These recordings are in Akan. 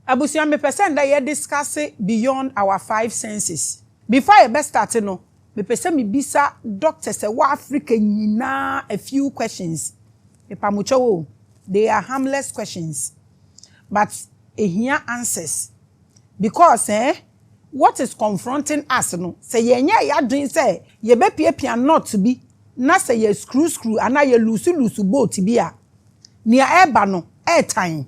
Abusia me person that ye discuss beyond our 5 senses. Before I best start no, me person me bisa doctor say wa Africa nyina a few questions. Me pamucho wo. They are harmless questions. But here answers. Because what is confronting us no say ye ya dream say ye be pia not to be na say ye screw and ye loose boat bi a nia eba no time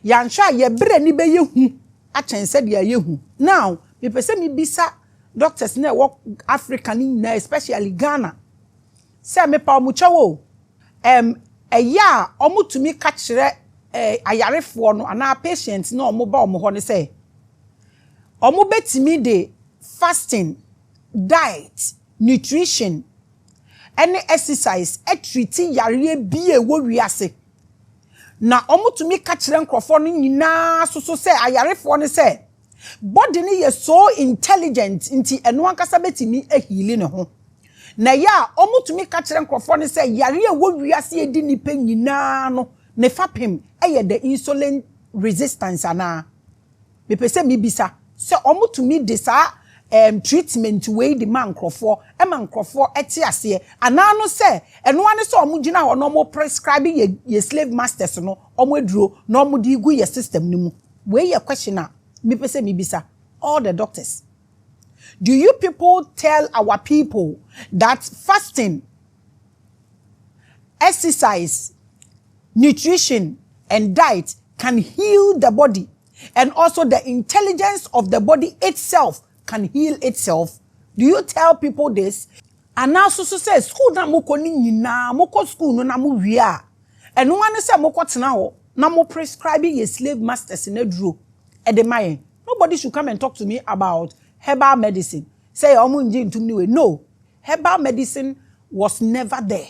yansha ye bre ni be yehu a chense de yehu. Now me pese me bisa doctors na work Africa ni especially Ghana say me pa omucha wo eya omutumi ka kire ayarefo no ana patient na omoba omo ne say omo betimi de fasting, diet, nutrition, any exercise, treat yare bi ewo wiase. Na omo tumi ka kire nkrofo no nyina so say ayarefo ne say body ni ye so intelligent nti eno ankasa betimi ehili ne ho. Na ya omo tumi ka kire nkrofo ne say yare ewo wiase edi nipa nyina no ne fapem the insulin resistance ana. Me pese mi bisa so omo to me this treatment wey the man crofo e man crofo eti ase ana no say eno ane so omo gina ho no mo prescribing ye slave masters no omo eduro no omo di gu ye system ni mu wey ye question a me pese mi bisa all the doctors, do you people tell our people that fasting, exercise, nutrition and diet can heal the body? And also the intelligence of the body itself can heal itself? Do you tell people this? And now so say school na moko ni nyina moko school no na mo wia. And one say moko tena ho na mo prescribing ye slave masters in eduro. Edemaye. Nobody should come and talk to me about herbal medicine. Say omo nje ntum we. No. Herbal medicine was never there.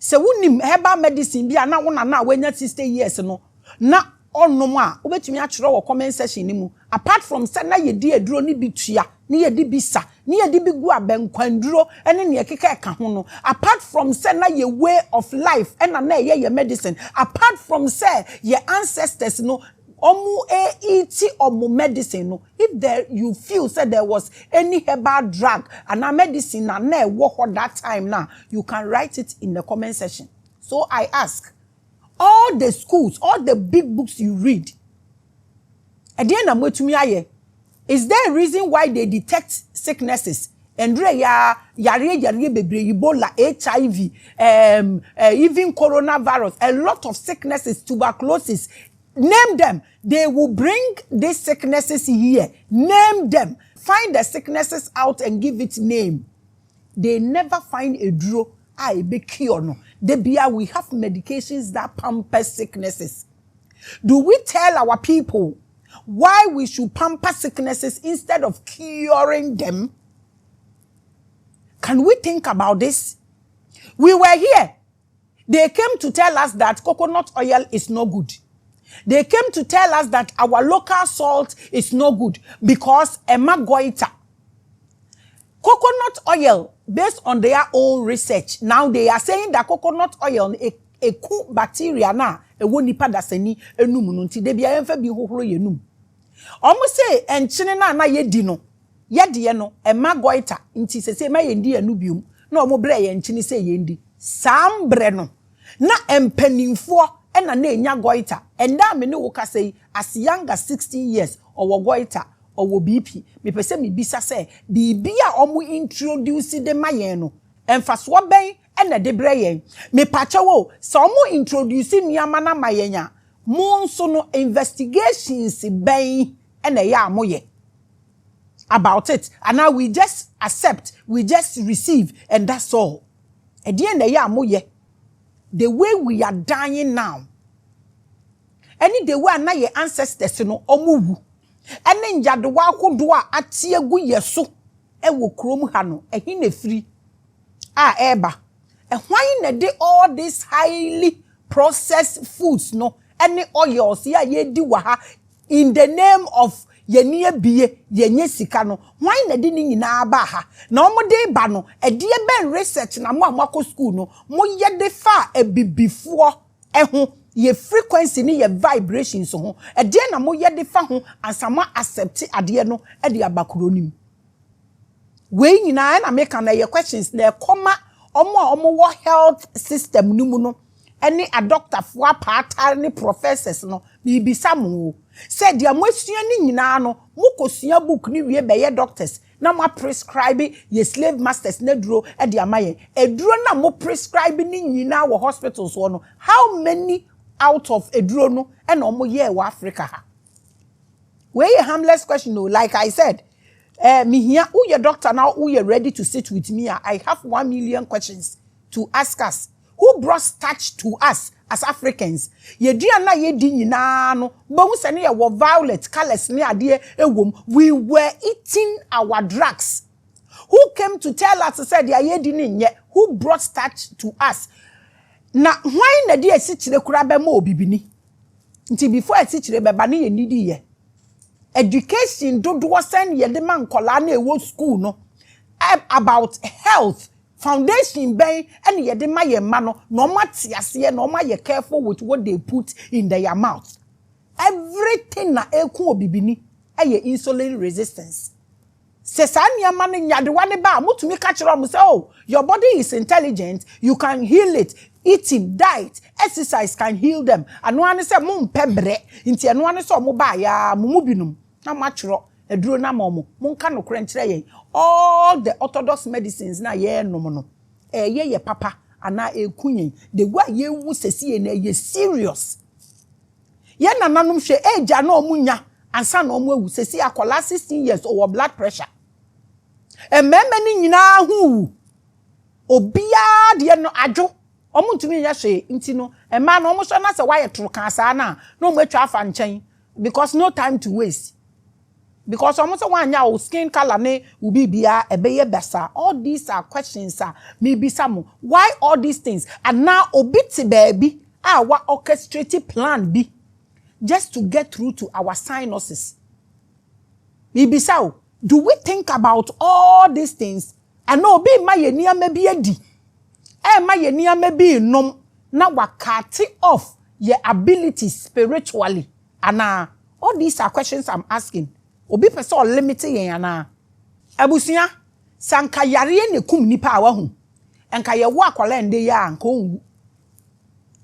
Se wunim herbal medicine bia na wona na wanya 60 years no. Na onom a obetumi a kire wo comment section ni mu apart from say na ye di aduro ni bitua ni ye di bisa ni ye di bigu abenkwanduro ene ne ekeka eka ho no apart from say na ye way of life ena na ye medicine apart from say your ancestors no omu eat omu medicine no if there you feel say there was any herbal drug and a medicine na work at that time now you can write it in the comment section. So I ask all the schools, all the big books you read, at the end of what is there a reason why they detect sicknesses? And yare Ebola, HIV, even coronavirus, a lot of sicknesses, tuberculosis. Name them. They will bring these sicknesses here. Name them. Find the sicknesses out and give it name. They never find a draw. I be cure no. We have medications that pamper sicknesses. Do we tell our people why we should pamper sicknesses instead of curing them? Can we think about this? We were here. They came to tell us that coconut oil is no good. They came to tell us that our local salt is no good because Emma Goita. Coconut oil, based on their own research, now they are saying that coconut oil a cool bacteria na e woni pada sani enum no nti de bia yemfa bi hohoro yenum. Omo say enchine na yedi no. Yede no e magoita nti sese ma yendi anu bium. Na omo bre ye enchine say yendi. Sambre no. Na empanimfo e na enya goita. Enda me ne wo ka say as young as 16 years or goita. Or BP, me pese me bisa say, bibia omu introduce the mayen no. Enfaswa ben, ene de breyen. Me pacha wo, sa omu introduce niyamana mayenya. Monso no investigations ben, ene ya moye. About it. And now we just accept, we just receive, and that's all. At the end ya moye. The way we are dying now. Any the way na ye ancestors no, omu. Ene njadowa akodoa atiegu yeso ewo krom ha no ehi na free eba ehwan na de all these highly processed foods no ene oils ya ye di wa ha in the name of yenie bie yenye sika no hwan na de ni nyina ba ha na omo de ba no ede ben research na mo amako school no mo ye de fa ebibifo eho ye frequency ni ye vibrations ho e de na mo ye de fa ho ansama accept ade no e de abakuro nim we nyina na make na ye questions na koma omo wo health system ni mu no any a doctor fo apaatar ni professors no bibisa mo said dia moasua ni nyina no mokosua book ni wie be ye doctors na mo prescribe ye slave masters na duro e de amaye eduro na mo prescribe ni nyina wo hospitals wo no how many out of eduro no e na omo ye wa Africa ha we a harmless question no like I said me here who your doctor now who you ready to sit with me I have 1 million questions to ask us who brought starch to us as Africans ye dua na ye di nyina no bohu se ne ye wo violet colors ne ade ewom we were eating our drugs who came to tell us said ye di ne nye who brought starch to us na hwan na de asichire kura be ma obibini nti before asichire be ba ne ye nidi ye education dodo send ye de man kola na ewo school no about health foundation ben and ye de ma ye ma no no matiase no ma ye careful with what they put in their mouth everything na eku obibini eye insulin resistance se sa niama ne nyadewa ne ba mutumi ka kire am say oh your body is intelligent you can heal it eating diet exercise can heal them anu ane say mo mpebre nti anu ane so mo ba ya mo binum na ma kire eduro na mo nka no kure nkire yen all the orthodox medicines na ye nom no ye papa ana ekunyen the way ye wu sesi na ye serious ye nananom hwe eja na omunya ansa na omu ewu sesi akola 16 years over blood pressure ememe ni nyina hu obia de no adwo omuntumi ya hwe nti no ema na omu so na se waye tro kan sa na omu atwa afa nchen because no time to waste because almost one year skin color ne ubibia ebeye besa all these are questions maybe some why all these things and now obiti baby our orchestrated plan be just to get through to our sinuses maybe so do we think about all these things and no be my nia maybe edi my nia maybe nom na wakati off your abilities spiritually and all these are questions I'm asking obi pese o limit yen ana abusia sanka yare ne kum nipa awahu enka ye wo akwala nde ya anka onwu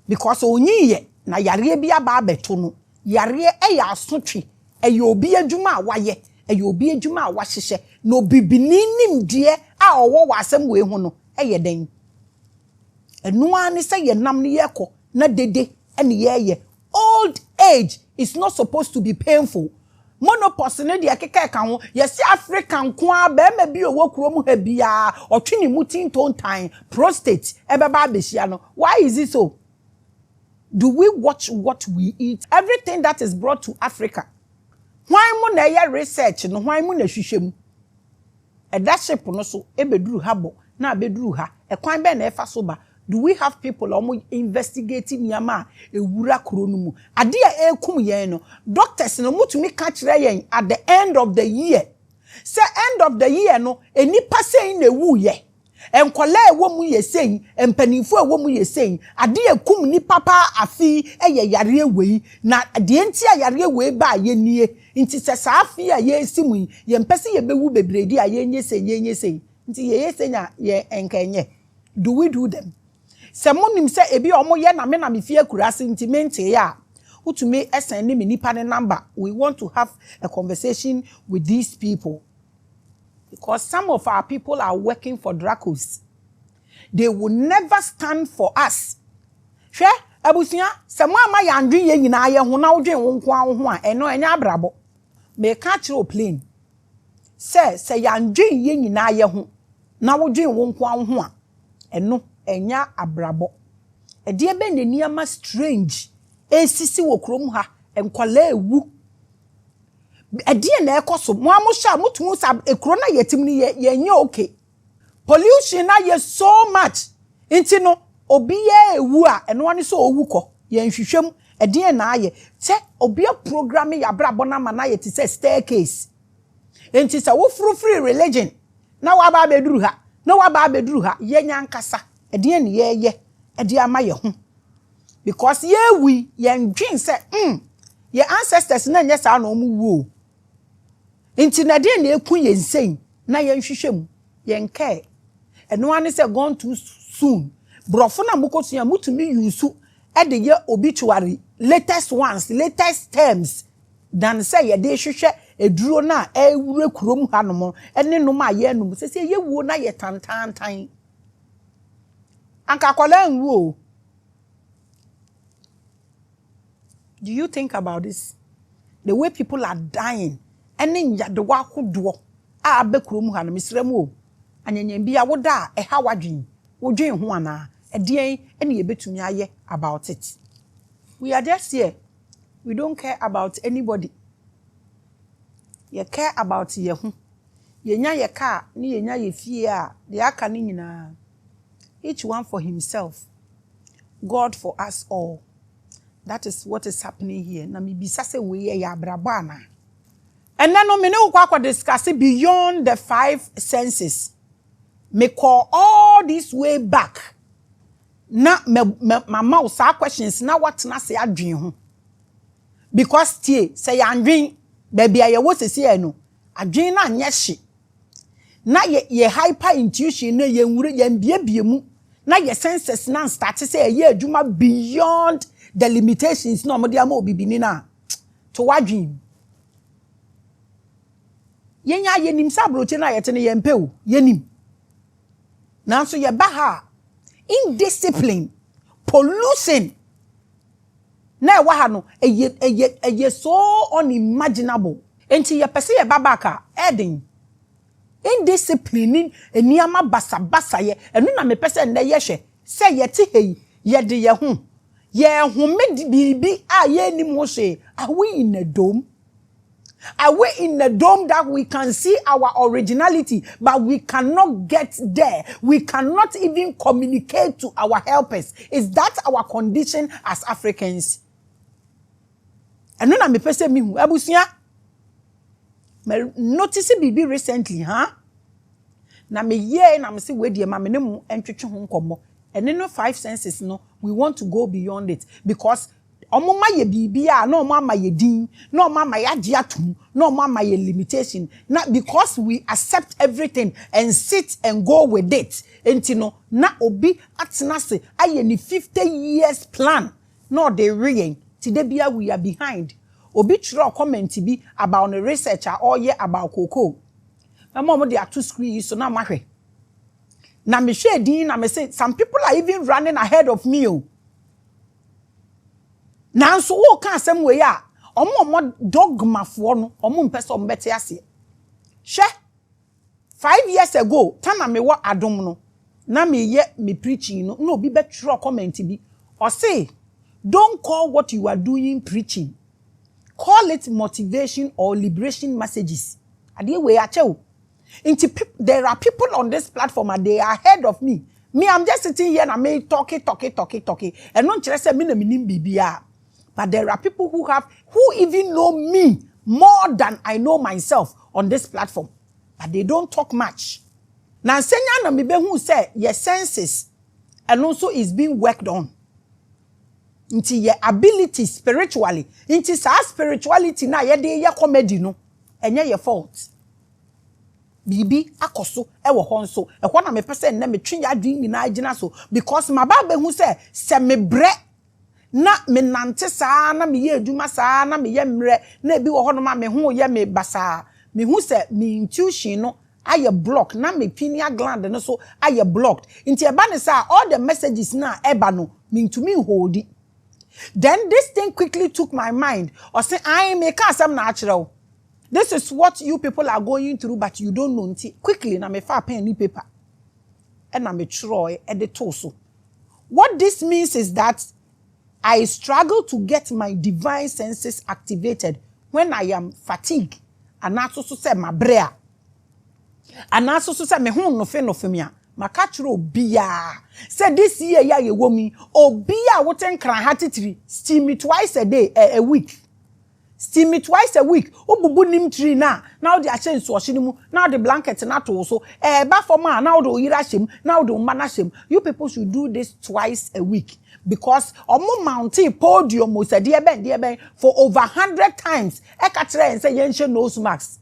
because onyiye na yare bi aba abeto no yare ya asotwe eye obi adwuma awaye eye obi adwuma awahyehe na obibini nimde a owo wasem we hu no eye den enu ani se ye nam ne yeko na dede ene ye old age is not supposed to be painful monopause ne de akeka ka ho yesi African kwa be ma bi owo kurom ha bia otwini mutin tontan prostate ebeba abehia no why is it so do we watch what we eat everything that is brought to Africa why mu na ye research no why mu na hwehwem eda ship no so ebeduru habo na abeduru ha ekwan be na efa so ba do we have people almost investigating yama ewura kuro no mu ade a ekum yen no doctors no mutumi ka kire yen at the end of the year say end of the year no enipa sei na ewu ye enkola ewo mu ye sei empanifo ewo mu ye sei ade ekum ni papa afi eye yare ewei na de enti a yare ewei ba ye nie nti se sa afi a ye simu ye mpese ye bewu bebredi a ye nye sei nti ye senya ye enkenye do we do them se monim se ebi omo ye na me na me fie kurase nti mente ya utumi send me nipa ne number we want to have a conversation with these people because some of our people are working for Dracos they will never stand for us hwe abusia se mo ama ya ndwen ye nyina ye ho na wodwen wo nko ho a eno enya abrabo me ka kire plane se ya ndwen ye nyina ye ho na wodwen wo nko ho a eno enya abrabo ede be ne niama strange esisi wo krom ha enkwala ewu ede na ekoso mo amosha mutu sa ekro na yetim ni ye nya okay pollution na ye so much nti no obi ye ewu a eno ani so owu ko ye nhwehwem ede na aye che obi program ya abrabo na ma na ye ti say staircase nti sa wo free religion na wa ba beduru ha ye nya nkasa ede ne ye ede ama ye ho Because we dream say your ancestors na nyɛ saa na omu wo. Inti na de na eku ye nsɛn na ye nhwehwɛ mu ye nkae. Eno ane say gone too soon. Brofo na mukosua mutumi use e de ye obituary latest ones, latest terms than say ye de hwehwɛ eduro na ewure kurom hanom ene no ma ye num say ye wuo na ye tantantan. Anka kwala nwo. Do you think about this? The way people are dying. Ene nyadewa kodo a be kurom hanom misrem o. Anyanyam bia woda e ha wadwen. Wodwen ho ana. Edien ene ye betumi aye about it. We are just here. We don't care about anybody. You care about ye ho. Ye nya ye car, ni ye nya ye fie a, de aka ni nyina. Each one for himself. God for us all. That is what is happening here. Na mi bisa se we ye abraba na. And then no me ne kwa discuss beyond the 5 senses. Me call all this way back. Na my mouth sa questions na what na say adwen ho. Because tie say yandwen baby aye wo sesi eno. Adwen na anye hye. Na ye hyper intuition na ye nwure ye mbiebie mu. Na ye senses na start say ye adwuma beyond the limitations no mo dia ma obibini na to wadwen. Yenya yenim sabroche na yete ne yempew yenim. Nanso ye ba ha indiscipline, pollution. Na wa ha no eye so unimaginable. Enti ye pese ye babaka edin. Indiscipline eniama basa ye enu na me pese nda ye hwe se ye te hei ye de ye ho. Ye home bibi a ye ni mo hwe. Are we in a dome? Are we in a dome that we can see our originality, but we cannot get there? We cannot even communicate to our helpers. Is that our condition as Africans? And when I me pese mi hu abusia me notice bibi recently, na me ye na me se we die ma me ne mu entwetwe ho nkomo. And no 5 senses no, we want to go beyond it because omoma ye bibia no mama ye din no mama ya giatum no mama ye limitation not because we accept everything and sit and go with it entino na obi atenase aye ni 50 years plan no dey reading today bia we are behind obi tro comment bi about the researcher or ye about cocoa na mom dey atu screen so na mahwe na me hwe din na me say some people are even running ahead of me o. Nanso wo ka asem we ya omo dogmafo no omo mpese ombete ase hwe 5 years ago tana me wo adom no na me ye me preaching no na obi betro comment bi or say don't call what you are doing preaching, call it motivation or liberation messages. Ade we ache. There are people on this platform and they are ahead of me. I'm just sitting here and I may talk. And not just say me na minim bibia. But there are people who even know me more than I know myself on this platform. But they don't talk much. Now, senya na mibe who say your senses and also is being worked on. Into your ability spiritually. Into sa spirituality na ye de ye comedy no. Enye your fault. Bibi akoso ewo honso. Ekwa na me pese na me twi adwin nyina agina so because my baba who say se me bre na me nante saa na me ye adwuma saa na me ye mre na ebi wo hono ma me ho ye me basa me hu se me intuition no aye block na me pineal gland no so aye blocked nti eba ne saa all the messages na eba no me ntumi hold it. Then this thing quickly took my mind or say I make am natural. This is what you people are going through but you don't know nti quickly na me fa pen ni paper and na me try e de toso. What this means is that I struggle to get my divine senses activated when I am fatigued. And also say my brea. And also say me ho no fe me a. Makachiro bia. Say this year ya ye womi. Obia woten kran hatitiri. Steam me twice a day, a week. Steam it twice a week. Obubu nim tree na. Now the achen so shinimu. Now the blanket na to so. Ba for man. Now the irashim. Now the manashim. You people should do this twice a week because omo mountain podium mo say dear ben for over 100 times. Eka try and say yenshe nose mask.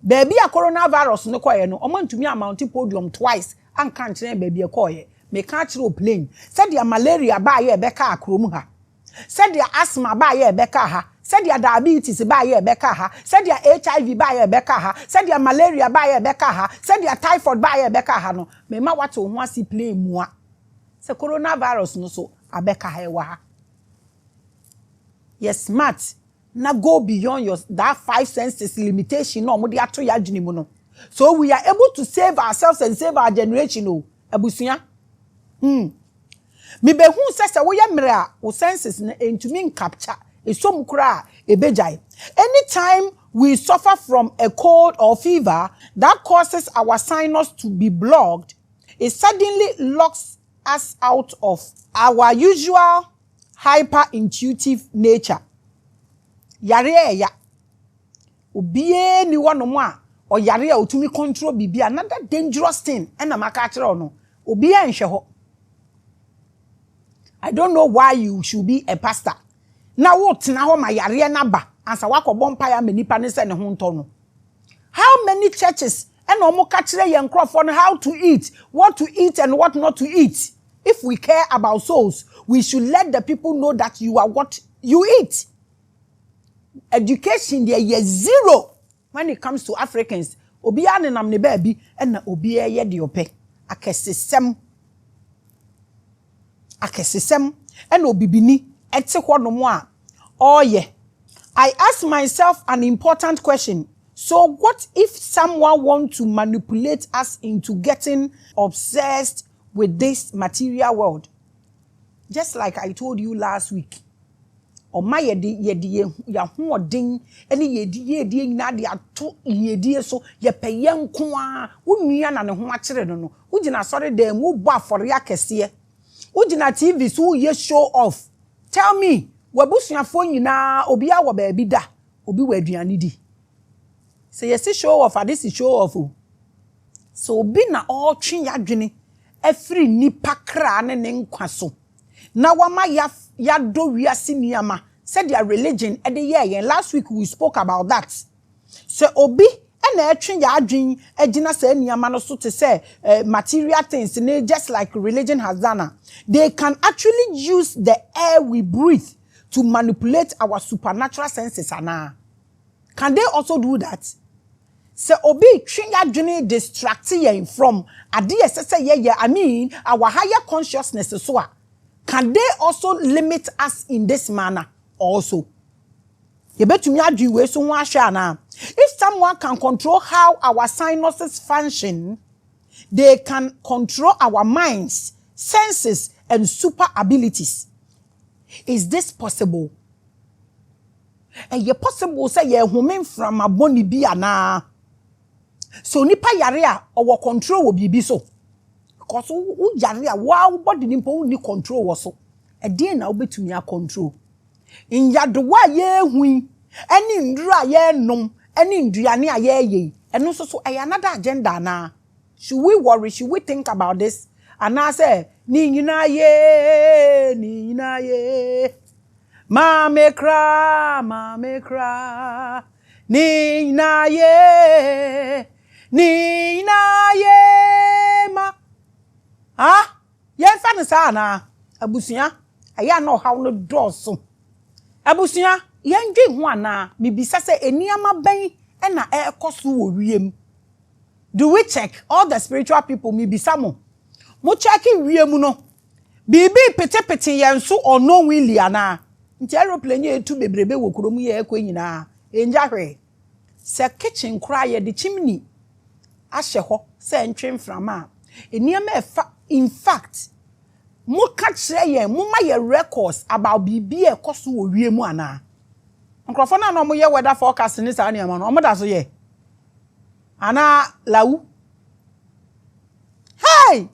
Baby a coronavirus no koye no. Omo ntumi a mountain podium twice. An can't try baby a koye. Me can't throw plane. Said your malaria ba ye beka akromu ha. Said your asthma ba ye beka ha. Said your diabetes ba ye beka ha. Said your HIV ba ye beka ha. Said your malaria ba ye beka ha. Said your typhoid ba ye beka ha no. Me ma what to si play mua. Se coronavirus no so abeka ha wa ha. Yes, smart. Na go beyond your that 5 senses limitation no mo de ato ya dwene mu no. So we are able to save ourselves and save our generation no. Abusuya. Me be hu se wo ye mre a wo senses na entumi capture esom kra ebejai. Anytime we suffer from a cold or fever that causes our sinus to be blocked, it suddenly locks us out of our usual hyper intuitive nature. Yare ya obie ni wono a o yare a otumi control bibia another dangerous thing na maka kire no obie nhwe ho. I don't know why you should be a pastor. Now what na ma yare na ba ansa wakobon pa ya manipa ne se ne ho nto no. How many churches and omo ka kire ye nkrofo no how to eat, what to eat and what not to eat? If we care about souls, we should let the people know that you are what you eat. Education there is zero when it comes to Africans. Obi ane nam ne baby and na obi ye de ope. Akesesem and obibini ete hwono mo a. Oh yeah. I ask myself an important question. So what if someone wants to manipulate us into getting obsessed with this material world? Just like I told you last week. O ma yedi ya hoodin ene yedi nyina de ato yedi so ye peye nko a wonua na ne ho akere no ugina sori dem wo bo afore akese ugina TV so ye show off. Tell me wabusuafo nyina obi a wo ba bi da obi wa aduane di. Say yes show off, this is show off. So obi na all twen yadwene afri nipa kra ne nkwa so. Na wama ya do wiase niama said their religion at the year. Last week we spoke about that. So obi ena etwen ya adwen agina say niama no so to say material things just like religion has done. They can actually use the air we breathe to manipulate our supernatural senses ana. Can they also do that? So obi twen ya adwen distract yen from ade say ye I mean our higher consciousness so a. Can they also limit us in this manner also? If someone can control how our sinuses function, they can control our minds, senses, and super abilities. Is this possible? And ye possible say ye human from a boni biana. So nipa yarea or control will be so. Because who yare wow body nimpo ni control was a day now between your control. In yadwa ye hui, any ndra ye nom, any ndiania ye, and also so another agenda na. Should we worry? Should we think about this? And I say, ni na ye, Maame kra, ni na ye, ma. Ah, yen fa sa na abusuya aya no how no doso abusuya yen dwe ho ana me bisa se eniama ben e na ekoso wo wiem. Do we check all the spiritual people me bisa mo check wiem no bibi pete yen so ono wili ana nti aeroplane etu bebrebe wo kromu ye ekwa nyina enja hwe se kitchen kra ye de chimney ahye ho se ntwe mframa eniama efa. In fact, mo catch ye mo ma ye records about bibi e koso wo wiem ana. Nkrofo na no mo ye weather forecast ni sa na no mo da so ye. Ana lawu. Hey!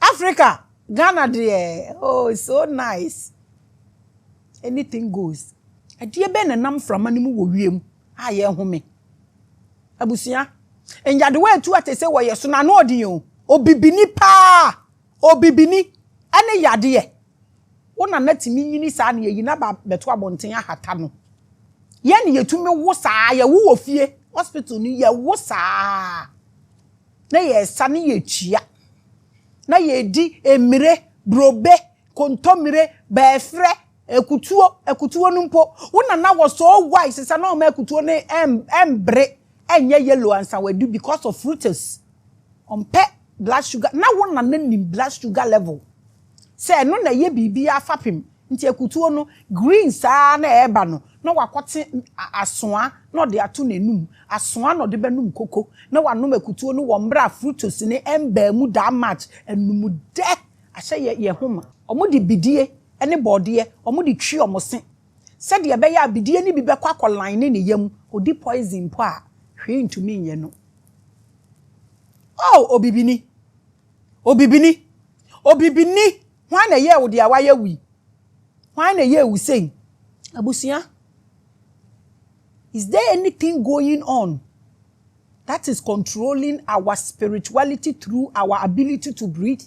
Africa, Ghana there. Oh, it's so nice. Anything goes. Adie be na nam frama ni mu wo wiem a ye home abusia enjade we tu atese wo ye so na no odin o obibini pa obibini ane yade ye wona natimi nyini saa na yeyi na ba beto abonten ahata no ye ne yetumi wo saa ye wo fie hospital ni ye wo saa na ye sa ne ye tua na ye di emire brobe kontomire befre ekutuo numpo wona na was so wise say na o ma ekutuo ne embre enye yellow ansa wadu because of fructose ompe blood sugar na wona na nim blood sugar level say no na ye bibia afapem nti ekutuo no green saa na eba no na wakote asoa na de ato nenum asoa na de benum koko na wanom ekutuo no wo mbra fructose ne emba mu da match enum de ahye ye homa omudi bidie ene bode omudi twi omose se de be ya bidie ni bi be kwa line ne yam odi poison po a hwe ntumi nye no oh obibini hwan na ye wo de awaye wi hwan na ye wu sei abusia is there anything going on that is controlling our spirituality through our ability to breathe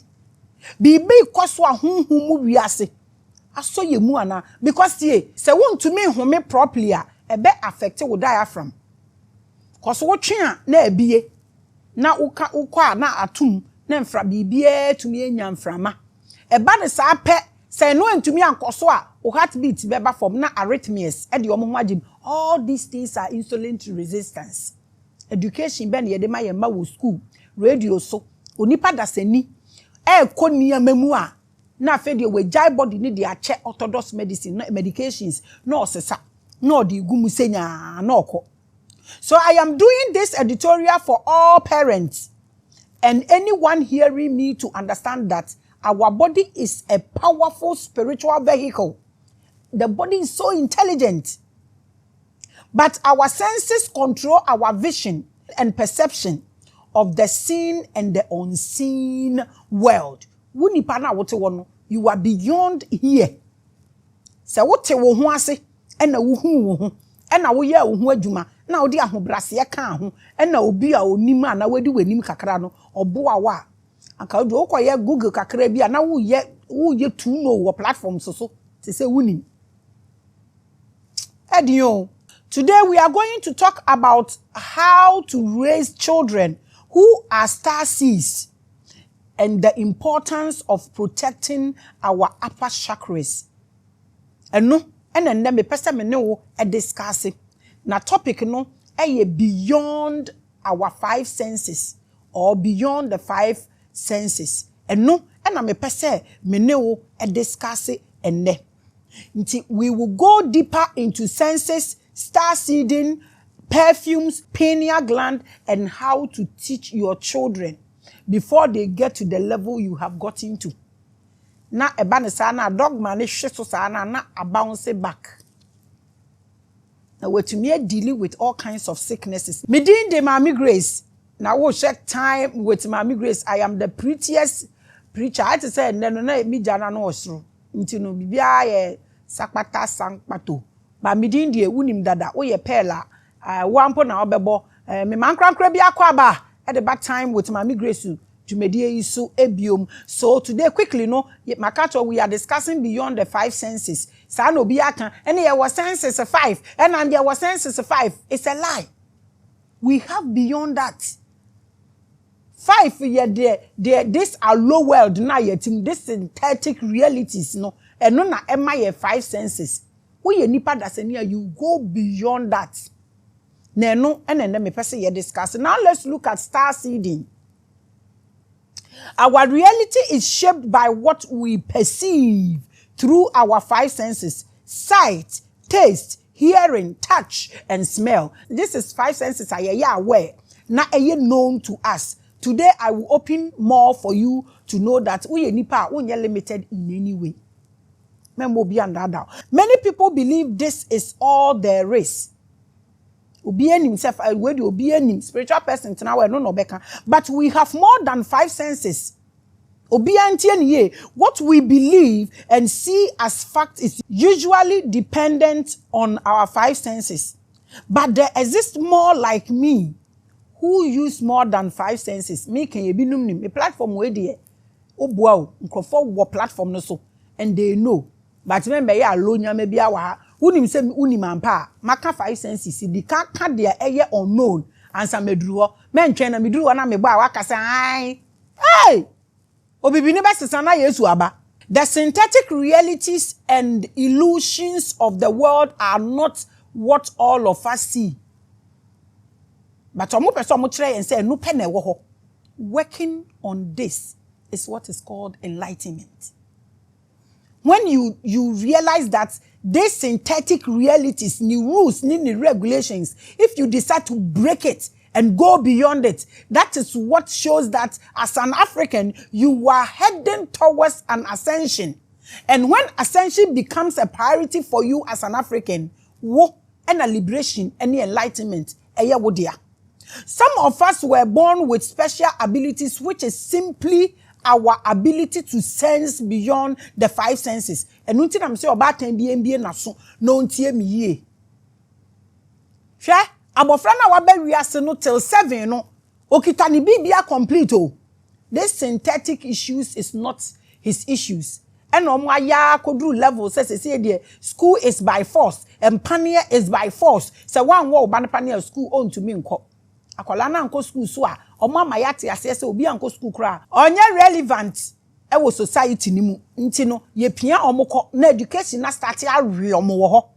bibi koso ahunhum mu wiase aso ye mu ana because se won to me home properly a ebe affect wo diaphragm koso wo twe a na ebie na ukwa na atum na mfra bibie tumi enya mframa eba ne sa pe se no ntumi ankoso a o heartbeat beba form na arrhythmias e de omo hwagim all these things are insulin resistance education ben ye de ma ye ma wo school radio so onipa dasani konia memu a na fe de we jai body ni de ache orthodox medicine medications no sesa no de gumu senya na okọ. So I am doing this editorial for all parents and anyone hearing me to understand that our body is a powerful spiritual vehicle. The body is so intelligent. But our senses control our vision and perception of the seen and the unseen world. Wunipa na wote wono, you are beyond here. Se wote wo ho ase, ena wo hu wo ho, ena wo ye wo ho adwuma, na odi ahobrase ye kan ho, ena obi a onim a na wadi wanim kakra no, obo awa. Anka odi okoye Google kakra bi a na wo ye tu no wo platform so te se wunim. Ediyo, today we are going to talk about how to raise children who are star seeds and the importance of protecting our upper chakras. And no, and then me pesa me no discuss it. Na topic no beyond our 5 senses or beyond the 5 senses. And no, and me pesa me no discuss it and then we will go deeper into senses, star seeding, perfumes, pineal gland, and how to teach your children before they get to the level you have gotten to. Na ebane sana dogma ne hweso sana na bounce back. Now we to me dealing with all kinds of sicknesses. Medin de Maame Grace. Now we'll check time with Maame Grace. I am the prettiest preacher. I say no me jana no osro. Nti no bibia ye sakpata sankpato. Ba medin de wunim dada wo ye pela. Wampo na obebo me mankrankra bi akwaba at the back time with Maame Grace to media isu ebiom. So today quickly no makato we are discussing beyond the 5 senses. Sa no bi aka and there was senses 5 and there was senses 5. It's a lie. We have beyond that. 5 yeah this are low world na yet this synthetic realities no and no na ema ye 5 senses. We ye nipa dasenia you go beyond that. No, and me person here discuss. Now let's look at star seeding. Our reality is shaped by what we perceive through our 5 senses: sight, taste, hearing, touch, and smell. This is 5 senses are aware. Now known to us. Today I will open more for you to know that we nipa are limited in any way. Many people believe this is all there is. Himself, spiritual person now no beka. But we have more than 5 senses. What we believe and see as fact is usually dependent on our five senses. But there exists more like me who use more than five senses. Me can you be num a platform where they wow, microphone platform no so and they know. But remember ya alone ya maybe our unim say unimampa maka five senses the can't their air unknown and some medruo men train me drew na me ba waka say hey obibini best sana yesu aba. The synthetic realities and illusions of the world are not what all of us see. But omo person mo kire and say no pe na ewo ho. Working on this is what is called enlightenment. When you realize that these synthetic realities, new rules, new regulations, if you decide to break it and go beyond it, that is what shows that as an African, you are heading towards an ascension. And when ascension becomes a priority for you as an African, and a liberation, any enlightenment, some of us were born with special abilities, which is simply our ability to sense beyond the five senses. And until I'm saying about MBA na so no ntie me ye. Hwe abofra na wa ba wiase no till 7 no okita ni bibia complete o. This synthetic issues is not his issues. And omo aya kodru level say there school is by force and panier is by force. Say one wo ba panier school on to me nko. Akola na nko school so a omo mayate asese obi anko school kra onye relevant e wo society ni mu nti no ye pia omukọ na education na start awe omo wo ho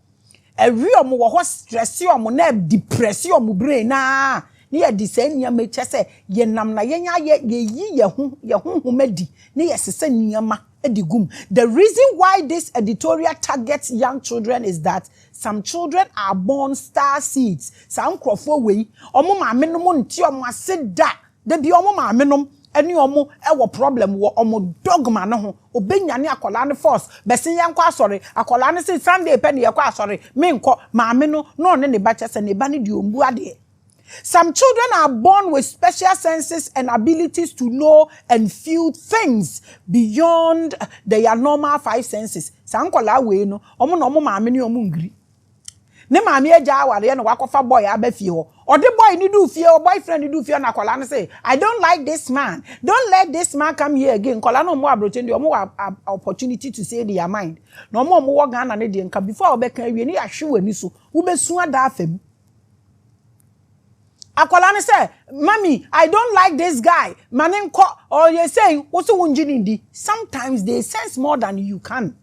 ewe omo wo ho stress omo na depress omo brain na ye disenya meche se ye nam na ye nya ye yi ye ho madi na ye sese niyama edigum. The reason why this editorial targets young children is that some children are born star seeds. Some crofo way omo maame no mo nti omo aseda de bi omo maame no eni omo ewo problem wo omo dogma no ho obenyane akola ne force besin yanko asori akola ne say Sunday pe ne yakọ asori me nko maame no ne ba chese ne ba ne di ombu ade. Some children are born with special senses and abilities to know and feel things beyond their normal five senses. Sankola we no omo no omo maame ne omo ngri. Ne maame eja aware no wakofa boy abafie ho. Or the boy ni do fear or boyfriend ni do fear na kola ne say I don't like this man. Don't let this man come here again. Kola no mo abrochen dey omo opportunity to say their mind. No mo wo Ghana ne dey nka before obeka wie ni ahwe wani so. Wo besu ada afam. Akolane say, Mommy, I don't like this guy. Manin ko or you say, what's the sometimes they sense more than you can.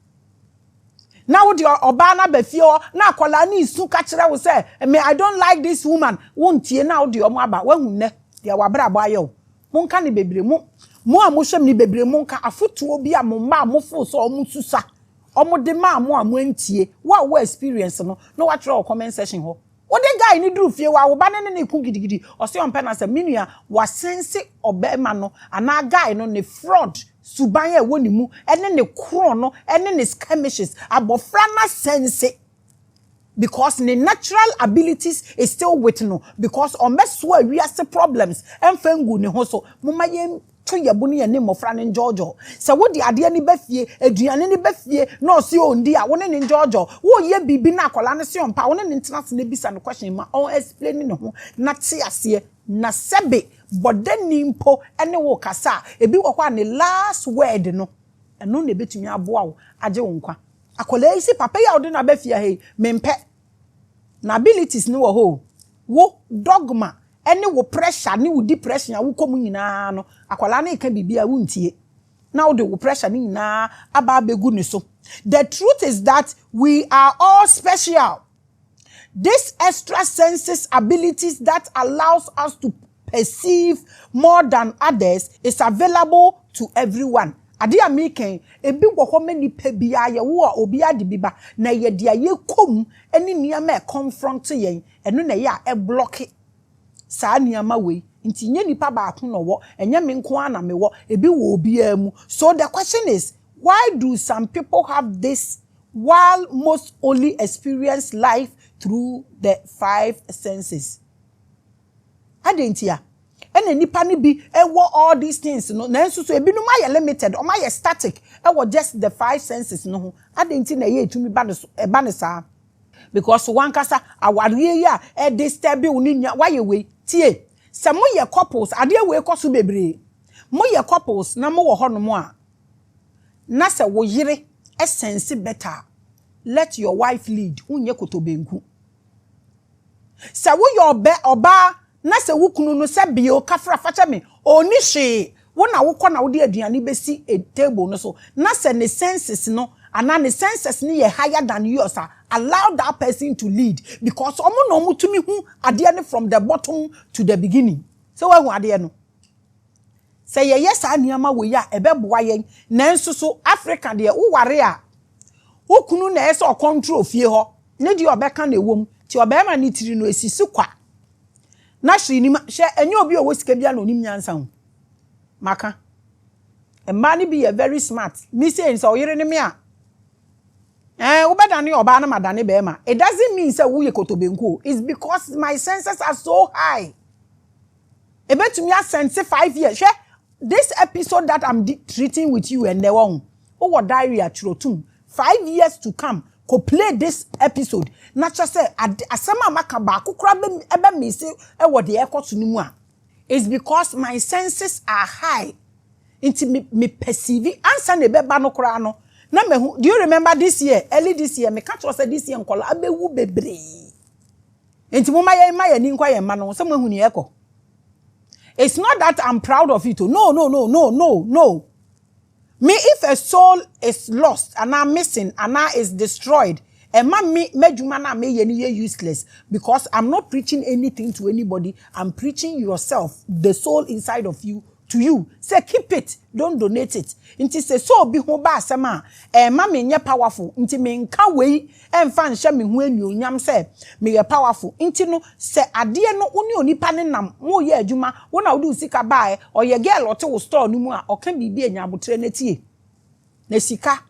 Now with your obana befio, na akolani su kachira will say, me I don't like this woman. Won't ye now the omaba when ne dia wabra boyo. Monka ni bebre mo amushem ni bebre monka afutu obi a mo ma mo fo so omususa. Omo de ma mo amantie. What experience no what throw comment section ho. What the guy ni do fie wa wo ba ne ne ku gidigidi o se on pe na se menua wa sense obema no ana guy no ne fraud suban e woni mu ene ne kro no ene ne skirmishes abofra na sense because the natural abilities is still with no because on meso awiase problems emfangu ne ho so moma ye to yabuni ye ne mofra ne Jojo se wo di ade ni bafie aduane ni bafie no se ondi a wo ne Jojo wo ye bibi na akola ne se ompa wo ne ntenase ne bisa no question ma on explain ne ho na te ase na sebe bodani mpo ene wo kasa ebi wo kwa ne last word no eno ne betumi aboa wo age wo nkwa akola isi papa ya odi na bafie he mempe na abilities ni wo ho wo dogma any wo pressure ni wo depression wo komu nyina no akwala na eka bibia wo ntie na wo de wo pressure ni nyina aba begu ni so. The truth is that we are all special. This extra senses abilities that allows us to perceive more than others is available to everyone. Ade American ebi wo ho mani pa bia ye wo obi ade biba na ye dia ye kom eni niam e confront yen eno na ye a block sa niam we nti nye nipa ba ko no wo enye me nko ana me wo ebi wo obi amu. So the question is, why do some people have this while most only experience life through the five senses? Adentia ene nipa ne bi ewo all these things no na nso so ebi no ma ye limited o ma ye static ewo just the five senses no ho adenti na ye etumi ba so e ba ne saa because one kasa aware ya e disturb you ni why we tie se mo ye couples ade we koso bebre mo ye couples na mo wo ho no mo a na se wo yire essence better let your wife lead unye kotobenku se wo your oba na se wo kunu no se bio kafra facha me oni hwe wo na wo kɔ na wo de aduane besi a table no so na se ne senses no ana ne senses ne ye higher than yours allow that person to lead because omo no mutumi hu ade ne from the bottom to the beginning so wo hu ade no se ye yes aniama wo ya ebeboa yen nanso so Africa de wo ware a wo kunu na ese o control fie ho ne de obeka na ewom ti obema ni tiri no esisi kwa na hwe ni hwe enye obi o wo sika bia na onim nyansa hu maka a man be very smart me say so yire ni me a wo bedane oba na madane be ma it doesn't mean say wo ye kotobenku it's because my senses are so high e betumi sense 5 years hwe this episode that I'm treating with you and the one wo diary atrotum 5 years to come ko play this episode na cha say asema maka ba kokora ebe me say e wo de ekoto ni mu a it's because my senses are high into me perceive answer ne beba no kora no na mehu do you remember this year early this year me catch us this year nkola abewu bebre enti mo ma ye ni nkwa ye ma no se mo hu ni eko it's not that I'm proud of it no me if a soul is lost and I'm missing and now is destroyed and me medjuma na me ye useless because I'm not preaching anything to anybody. I'm preaching yourself, the soul inside of you, to you. Say keep it, don't donate it. Inti say so bi ho ba asema ma me nye powerful. Inti me nka wei emfa nhye me ho anuonyam say me ye powerful. Inti no say ade no oni onipa ne nam wo ye adwuma wo na wo du sika bae or ye girl ote wo store no mu a oka bibi anya abotre na tie. Na sika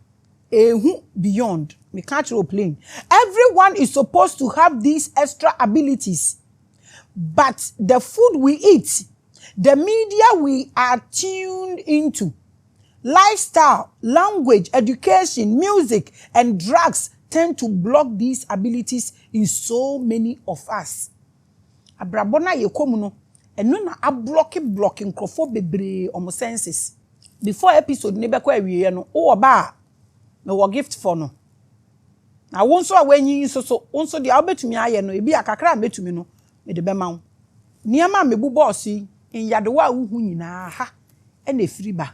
ehu beyond me can't plane. Everyone is supposed to have these extra abilities. But the food we eat, the media we are tuned into, lifestyle, language, education, music, and drugs tend to block these abilities in so many of us. Abrabona ye komuno, eno na blocking crofo bebre omo senses. Before episode nebe kwa wiye no, o ba me wo gift for no. Na wonso awanyi so wonso de abetumi aye no ebi akakra betumi no me de bema wo. Niama mebu boss yi inyadewa uhu nyina ha e na firi ba.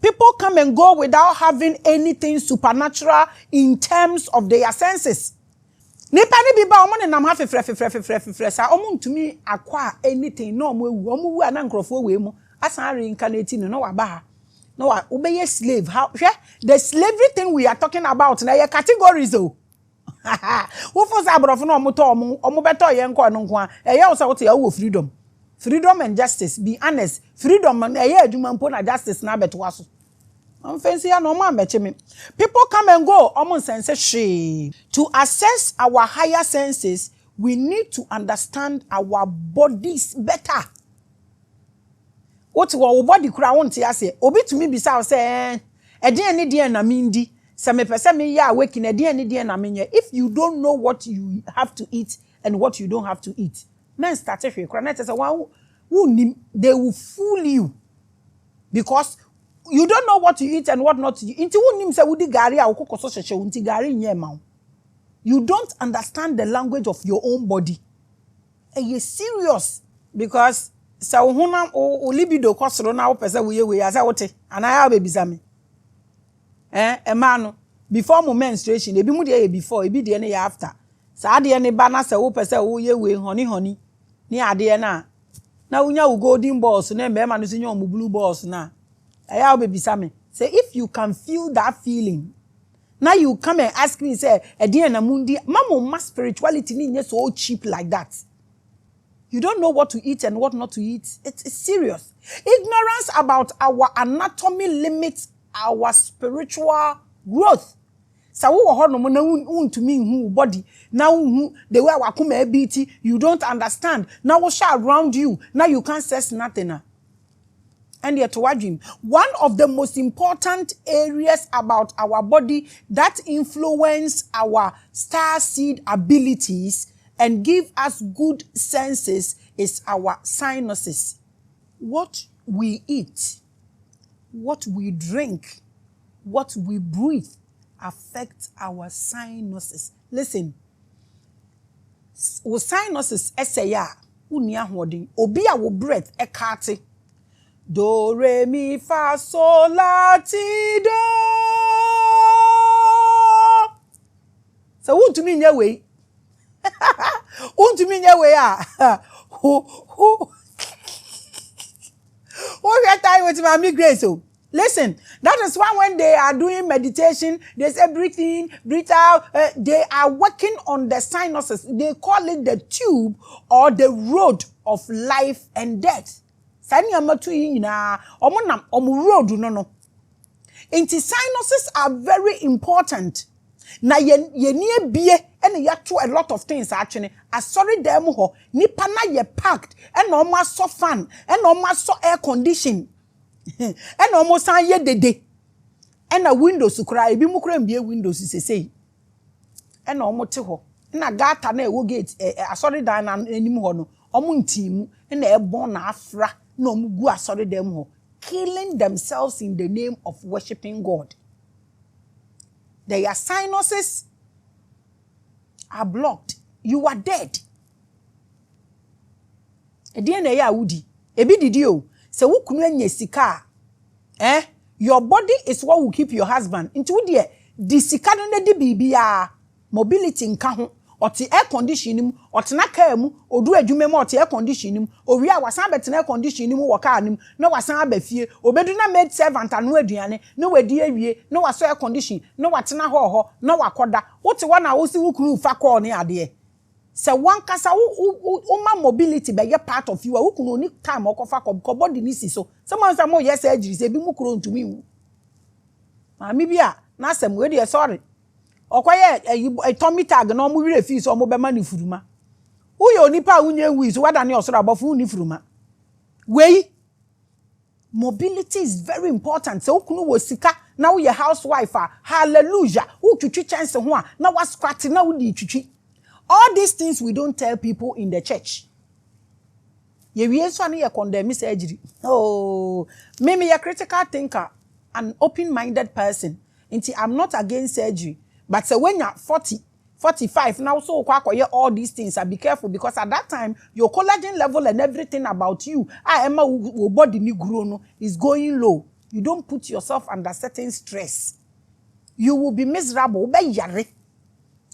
People come and go without having anything supernatural in terms of their senses. Nipa ni biba omo ne nam ha fefre sa omo ntumi akwa anything no omo ewu omo wu ana nkrofo we mu asan reincarnate no waba ha no obey slave how the slavery thing we are talking about na your categories o wo for say abrofo no omo beto ye nko no nko a ye wo say wo te ya wo freedom and justice be honest freedom and ye adwuma mpo na justice na beto aso am fancy ya no ma meche me people come and go omo sense she to access our higher senses we need to understand our bodies better. What wo body kura won te ase obi tumi bisa say eden ne de na mindi se me pese me ya waking eden ne de na menye if you don't know what you have to eat and what you don't have to eat men start hwe kura na te say who they will fool you because you don't know what to eat and what not to eat inti who nim say wudi gari a okokoso hwehwe unti gari nye ma you don't understand the language of your own body and you serious because so huna o libido kwasoro na wo pese we asa wote anaya bebisa me emanu before mo menstruation ebi mu de before ebi de ne after sa de ne ba na se wo pese wo ye we honey ni ade na unya wo golden balls na me ma no sinyo mo blue balls na aya bebisa me say if you can feel that feeling now you come and ask me say ede na mundi mama spirituality ni nye so cheap like that. You don't know what to eat and what not to eat. It's serious. Ignorance about our anatomy limits our spiritual growth. Sa wo ho no mo na untumi hu body na hu the way wakoma abiti you don't understand now wo shall around you now you can't sense nothing. And yet one of the most important areas about our body that influence our star seed abilities and give us good senses is our sinuses. What we eat, what we drink, what we breathe affects our sinuses. Listen, with sinuses esaya uni ahoden obi a wo breath ekate do re mi fa sol la ti do. So won't to me nye way. Won't to me nye way who get time with Maame Grace. Listen, that is why when they are doing meditation, they say breathe in, breathe out. They are working on the sinuses. They call it the tube or the road of life and death. Sani amatu ina omunam road no. Inti sinuses are very important. Na ye bie and yato a lot of things actually. Sorry dem ho nipa na ye packed and almost so fan and almost so air condition. And almost an ye de and a windows to cry be mukram be windows is say and almost ho na gata na ewo gate sorry dan na anim ho no omuntimu na ebon na afra na omugu asori dem ho killing themselves in the name of worshiping God. Their sinuses are blocked. You are dead. Edi na ya wudi ebi didi o. Se wo kunu anya sika your body is what will keep your husband into there the sika no na di bibia mobility nka ho oti air conditioning mu otena car mu odu adwuma mu oti air conditioning mu owi a wasan betena air conditioning mu wo car nim na wasan abafie obedu na maid servant anu aduane na wadi awie na waso air condition na watena ho na wakoda wote wa na wo si wo kunu fa call ne ade. So one kasa uma mobility be part of you. Who can only time or cover body nisi so. Someone say more yes surgery say bi mu kuro ntumi. Maame bia na asem we dey sorry. Okoye a tummy tag na omo wire fi so omo be ma ni furuma. Who ye onipa unye wi so wada ne osoro abofo ni furuma. Wey mobility is very important. So kunu wo sika na wo ye housewife hallelujah. Who twitwi chance ho a na wa squat na wo di twitwi. All these things we don't tell people in the church. Ye so ani ye condemn surgery. Oh, me a critical thinker, an open-minded person. I'm not against surgery, but so when you're 40, 45 now, so all these things, be careful because at that time your collagen level and everything about you, body ni grown is going low. You don't put yourself under certain stress. You will be miserable.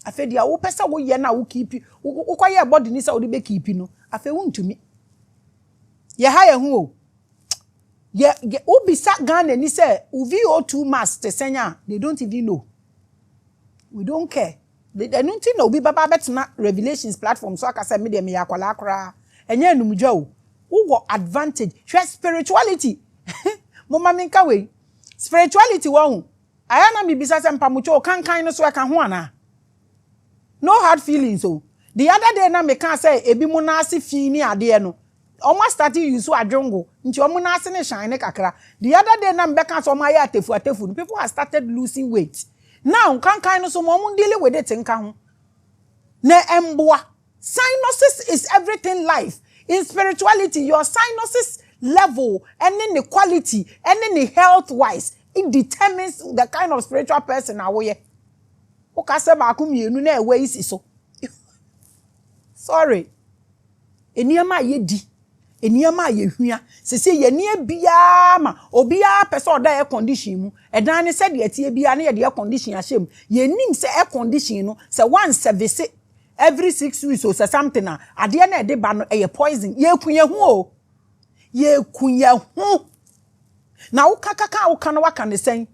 Afe dia wo pesa wo ye na wo keep wo kwaye body ni sa wo be keep no afe wuntumi ye ha ye hu o ye obisa Ghana ni say VO2 mass te senya they don't even know. We don't care. They don't know obi baba betna Revelations platform so aka say me de me yakwala akra enye enumdwa o wo advantage share spirituality mama minka we spirituality wo hu aya na me bisa se mpamucho kankan no so aka ho ana. No hard feelings so. The other day na me can say ebi mu na ase fi ni ade no. Almost started use adwongo. Nti omu na ase ne shine kakra. The other day na me can so my atefu. People have started losing weight. Now kan no so mo dealing with it nka ho. Na emboa. Sinuses is everything life. In spirituality your sinuses level and then the quality and then the health wise it determines the kind of spiritual person awoye. Okase ba akumienu na ewe isi so. Sorry. Eniema ye di. Eniema ye hua. Sese ye nie bia ma obia pese oda air condition mu. Edan ne se de atie bia na ye de air condition ahyem. Ye nim se air condition no se one service every 6 weeks or something na ade na de ba no e poison. Ye kunye hu o. Ye kunye hu. Na ukaka na waka ne sen.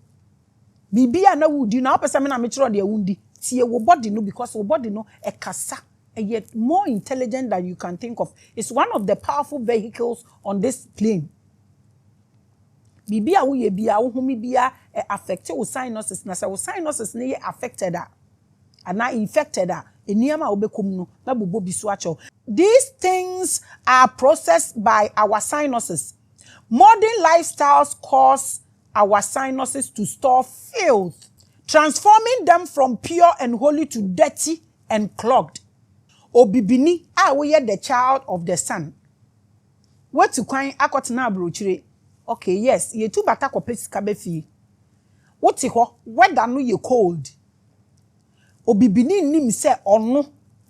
Bibia na wudi na opese me na me chiro de wundi tie wo body no because wo body no e kasa e yet more intelligent than you can think of. It's one of the powerful vehicles on this plane. Bibia wo ye bia wo humi bia affect wo sinuses na se wo sinuses ne ye affected ana infected eniama obekom no na bobo biso acho. These things are processed by our sinuses. Modern lifestyles cause our sinuses to store filth, transforming them from pure and holy to dirty and clogged. Obibini we are the child of the sun. What to kwan akotena abrochire. Okay, yes, ye tu bata kopesi kabefi. What ho weather no ye cold. Obibini nim se ono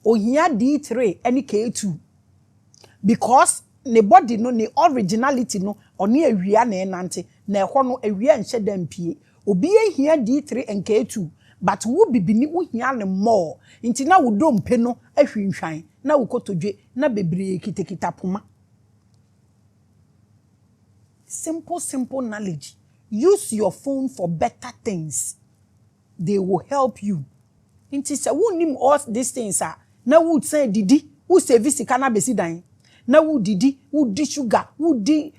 ohia D3 any K2 because ne body no ne originality no oni awia na enante na ehwo no awia nhye dampie obi ehia D3 and K2 but wo bibini wo hia ne more nti na wo dompe no ahwinhwan na wo kotodwe na bebre kitekita poma. Simple knowledge. Use your phone for better things. They will help you. Inti se wo nim all these things na wo say didi wo service kana besi dan na wo didi wo di sugar wo di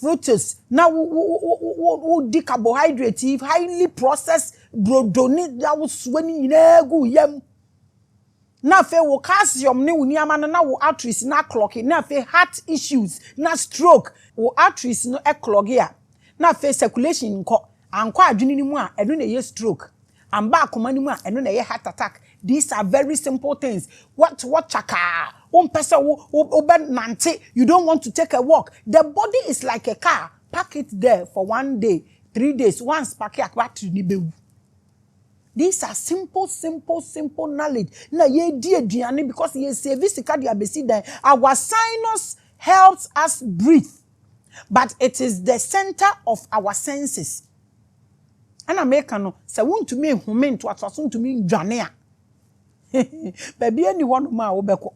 fructose na wo di carbohydrate highly processed brodoni that wo swani nyina gu yam na fe wo calcium ne wo niama na wo arteries na clog na fe heart issues na stroke wo arteries no clog ya na fe circulation nko anko adwene ni mu a eno na ye stroke and back money mu eno na ye heart attack. These are very simple things. What chaka one person nante you don't want to take a walk. The body is like a car. Park it there for 1 day 3 days once park it battery ni bewu. These are simple knowledge. Na ye di aduane because ye service card ya besi dan. Our sinus helps us breathe, but it is the center of our senses. Ana make no se won to me home to aso to me dwane a baby anyone ma wo beko.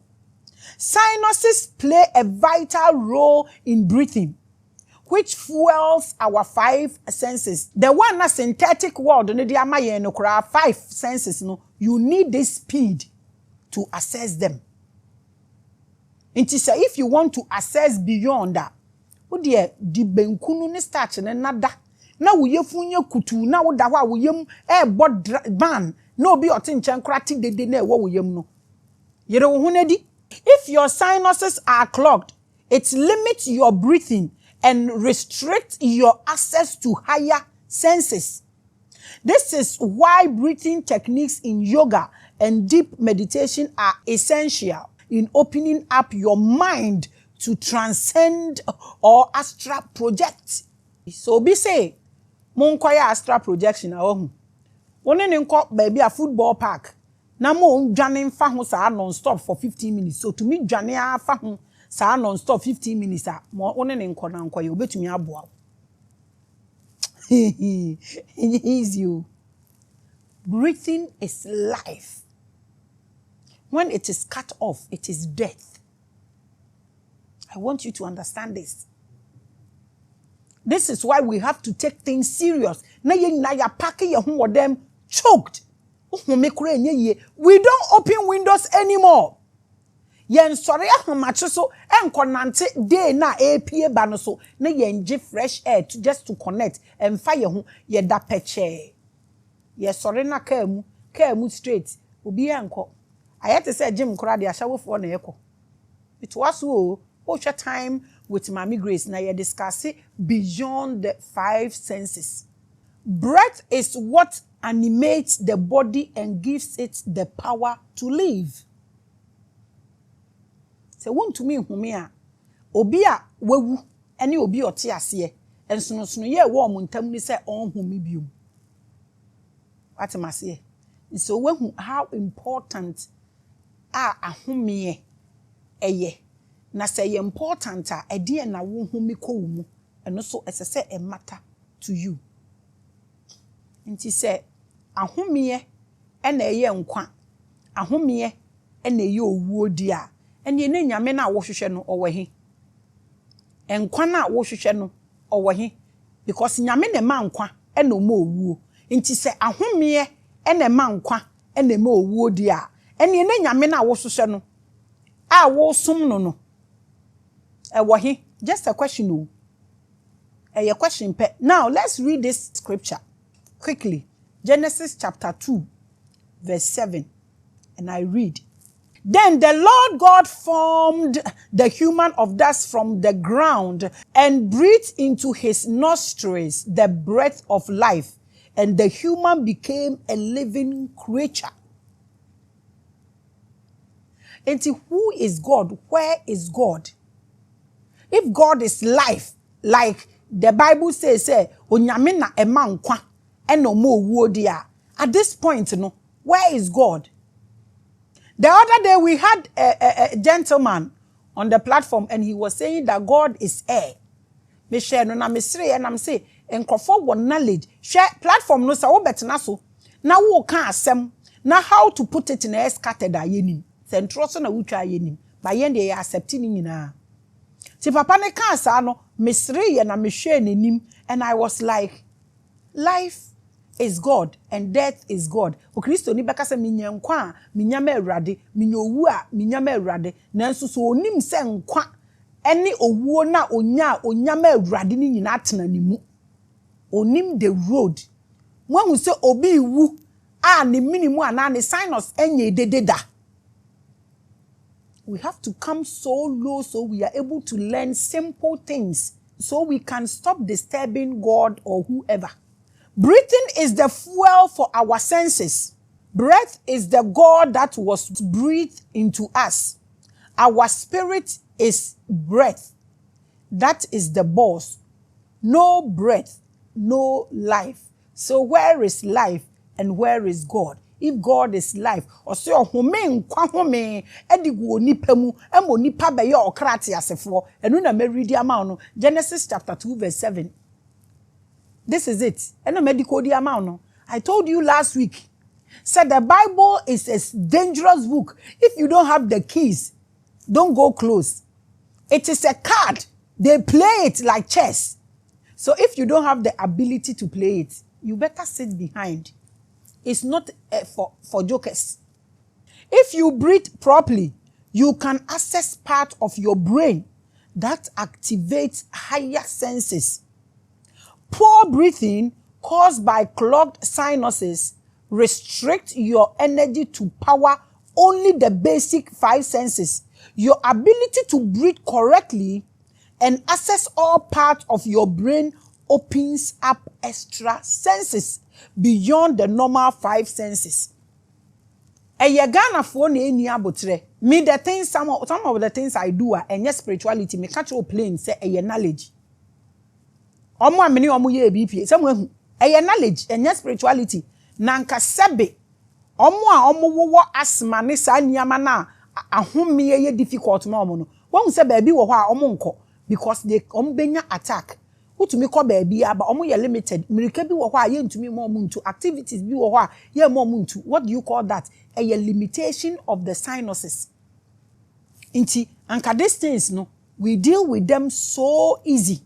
Sinuses play a vital role in breathing, which fuels our 5 senses. The one na synthetic word no dey amaye no kra 5 senses no, you need this speed to access them. Inti say if you want to access beyond that, wo dey di benkunu ni starch ne nada na wo yefunye kutu na wo da ho a wo yem ban na obi otinchen krati dede na ewo wo yem no yere wo hunadi. If your sinuses are clogged, it limits your breathing and restricts your access to higher senses. This is why breathing techniques in yoga and deep meditation are essential in opening up your mind to transcend or astral project. So be say monkwaya astral projection awohu woni ne nko baby a football park na mo dwane fa ho sa non-stop for 15 minutes. So to me dwane afa ho sa non-stop 15 minutes woni ne nko na nkoye obetumi aboa. Easy. Breathing is life. When it is cut off, it is death. I want you to understand this. This is why we have to take things serious. Na ya packing your home with them choked. We don't open windows anymore. Yen sorry so enkonante day na APA banoso na yenje fresh air just to connect and fire ho ye da peche. Ye sorry na kamu straight. Obi enko. Ayete say Jim kora de ashawo for na eko. It was so time with Maame Grace na ye discuss beyond the 5 senses. Breath is what animates the body and gives it the power to live. Se won to me humi a obi a wawu ene obi ote ase ensonosono ye wo omuntam ni se on humi biom. What am I say? So when how important ahome eye na say important ede na wo humi ko mu eno so esese e matter to you. Nti se ahome ena eye nkwa ahome ena eye owuo di a ene ne nyame na wo hwehwe no owo he nkwa na wo hwehwe no owo he because nyame ne ma nkwa ena mo owuo. Nti se ahome ena ma nkwa ena ma owuo di a ene ne nyame na wo hwehwe no a wo som no no ewo he. Just a question o A question. Now, let's read this scripture quickly. Genesis chapter 2, verse 7. And I read. Then the Lord God formed the human of dust from the ground and breathed into his nostrils the breath of life, and the human became a living creature. And who is God? Where is God? If God is life, like the Bible says, onyame na ema nkwa eno mo wuo dia. At this point, where is God? The other day we had a gentleman on the platform and he was saying that God is air. Me share no na me sire and I'm say enkofo wo knowledge. Share platform no sa wo betena so. Na wo kan asem. Na how to put it in a scattered ayenim. Se ntro so na wutwa ayenim. Ba yen de accepting ni nyina. Ti papa ne kan sa no me sire na me hwe n'anim and I was like, life is God and death is God. O Kristo ni beka se minya nkwa, minya ma Awurade, minya owu a minya ma Awurade. Nanso so onim se nkwa ene owuo na onya ma Awurade ni nyina atena ni mu. Onim the road. Mwan se obi wu a ne minimu ana ne sinus enye dededa. We have to come so low so we are able to learn simple things so we can stop disturbing God or whoever. Breathing is the fuel for our senses. Breath is the God that was breathed into us. Our spirit is breath. That is the boss. No breath, no life. So where is life and where is God? If God is life, or say home nkwa home edigu onipa mu emo nipa be ye okrate asefo enu na me read amount Genesis chapter 2 verse 7. This is it. Eno medical di amount. I told you last week. Said the Bible is a dangerous book. If you don't have the keys, don't go close. It is a card. They play it like chess. So if you don't have the ability to play it, you better sit behind. It's not for jokers. If you breathe properly, you can access part of your brain that activates higher senses. Poor breathing caused by clogged sinuses restrict your energy to power only the basic 5 senses. Your ability to breathe correctly and access all parts of your brain opens up extra senses beyond the normal 5 senses. Eye Ghana for na eni abotre. Me the things some of the things I do are enye spirituality me catch plain say eye knowledge. Omo amene omo ye BPA some ehu eye knowledge enye spirituality na nka sebe omo a omo wo asma ne sa niama na ahome ye difficult ma omo no won se ba bi wo ho a omo nko because they omo benya attack. Utumi ko baabi aba omo ye limited mirika bi wo ho a ye ntumi mo muntu activities bi wo ho a ye mo muntu. What do you call that? A limitation of the sinuses. Inti anka these things no we deal with them so easy,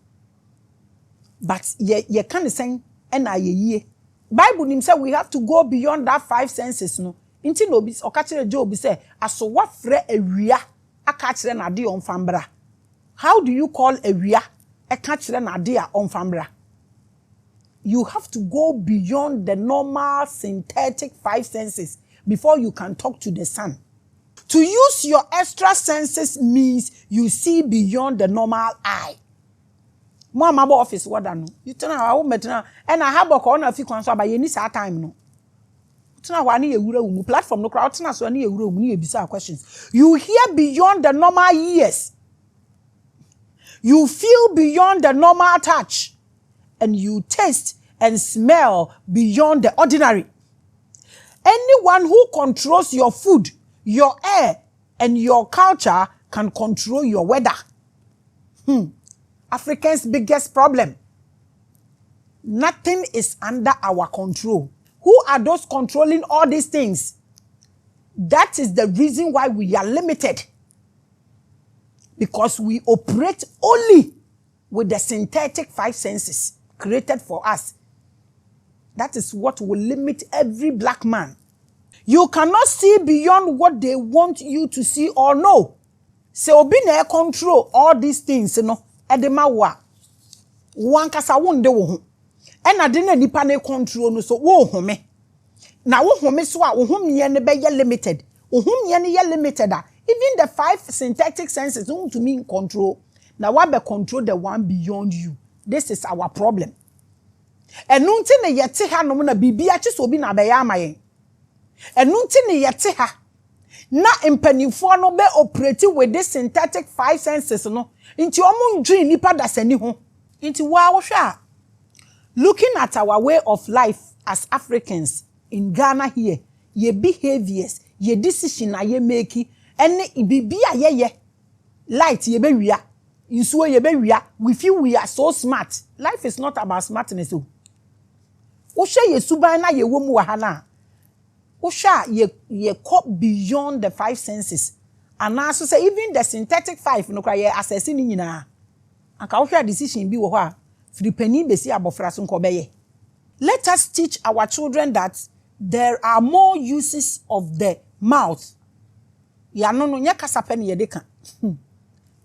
but ye can say na ye Bible nim say we have to go beyond that 5 senses no. Inti no bi o ka kire Job say aso wa frɛ awia aka kire na de on fambra. How do you call awia? You have to go beyond the normal synthetic 5 senses before you can talk to the sun. To use your extra senses means you see beyond the normal eye. Mama office what no. You turn our metna and I have a corner fi kwan so ba ye ni sa time no. Tuna wa ni ewura wu platform no crowd tuna so ni ewura wu ni ebisa questions. You hear beyond the normal ears. You feel beyond the normal touch, and you taste and smell beyond the ordinary. Anyone who controls your food, your air, and your culture can control your weather. Africans' biggest problem. Nothing is under our control. Who are those controlling all these things? That is the reason why we are limited. Because we operate only with the synthetic 5 senses created for us. That is what will limit every black man. You cannot see beyond what they want you to see or know. So obi na control all these things, you know. Edema wa. wankasa wonde wo ho ena de na nipa na control no so wo home na wo home so a wo homye ne be ye limited wo homye ne ye limited a even the 5 synthetic senses don't to mean control now what be control the one beyond you. This is our problem. And nunti ne yete ha no na bibia chi so bi na be ya amaye and nunti ne yete ha na impanifo no be operate with this synthetic 5 senses no nti omo ndwin nipa dasani ho nti wa wo hwa looking at our way of life as Africans in Ghana here ye behaviors ye decision na ye make ene bibia ye light ye be wia insuo ye be wia we feel we are so smart. Life is not about smartness o wo hwe ye suban na ye wo mu wa ha na wo hwe ye go beyond the 5 senses and also say even the synthetic 5 no kra ye assess ni nyina aka wo hwe decision bi wo ho a fripani besi abofra so nko be ye. Let us teach our children that there are more uses of the mouth. Ya no nya kasape ne ye de ka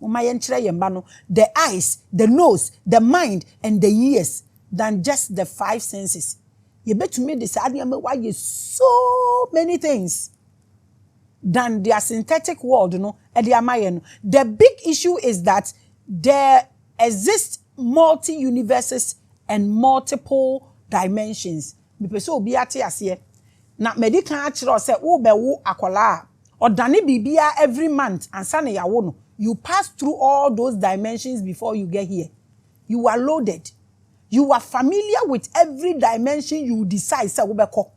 Uma yenchire yemba no, the eyes, the nose, the mind, and the ears than just the 5 senses. You bet to me this why you so many things than their synthetic world, you know, and their mind. The big issue is that there exist multi-universes and multiple dimensions. Because so be at here. Na medical actually say, oh, be wo akola or dani bibia every month and sane ya wono. You pass through all those dimensions before you get here. You are loaded. You are familiar with every dimension you decide say wo beko.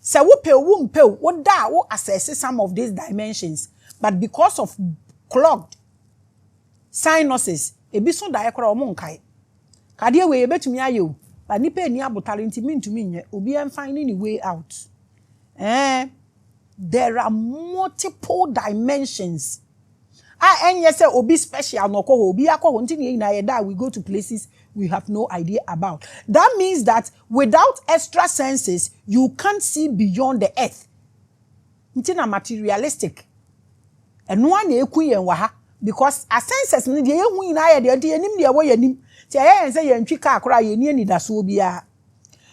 Say wo pe wo mpe wo da wo assess some of these dimensions, but because of clogged sinuses, ebi so da ekra omo nkai. Kade we ebetumi ayo, but nipa eni abotare ntimi ntumi nye, obi en find any way out. There are multiple dimensions. And yes, obi special no ko obi akọ ntini na yeda we go to places we have no idea about. That means that without extra senses, you can't see beyond the earth. Ntina materialistic. And one eku yen wa ha because a senses ni de ehu ina ye de enim de wo yanim. Ti ayen say yentwi ka akora ye ni anidaso bia.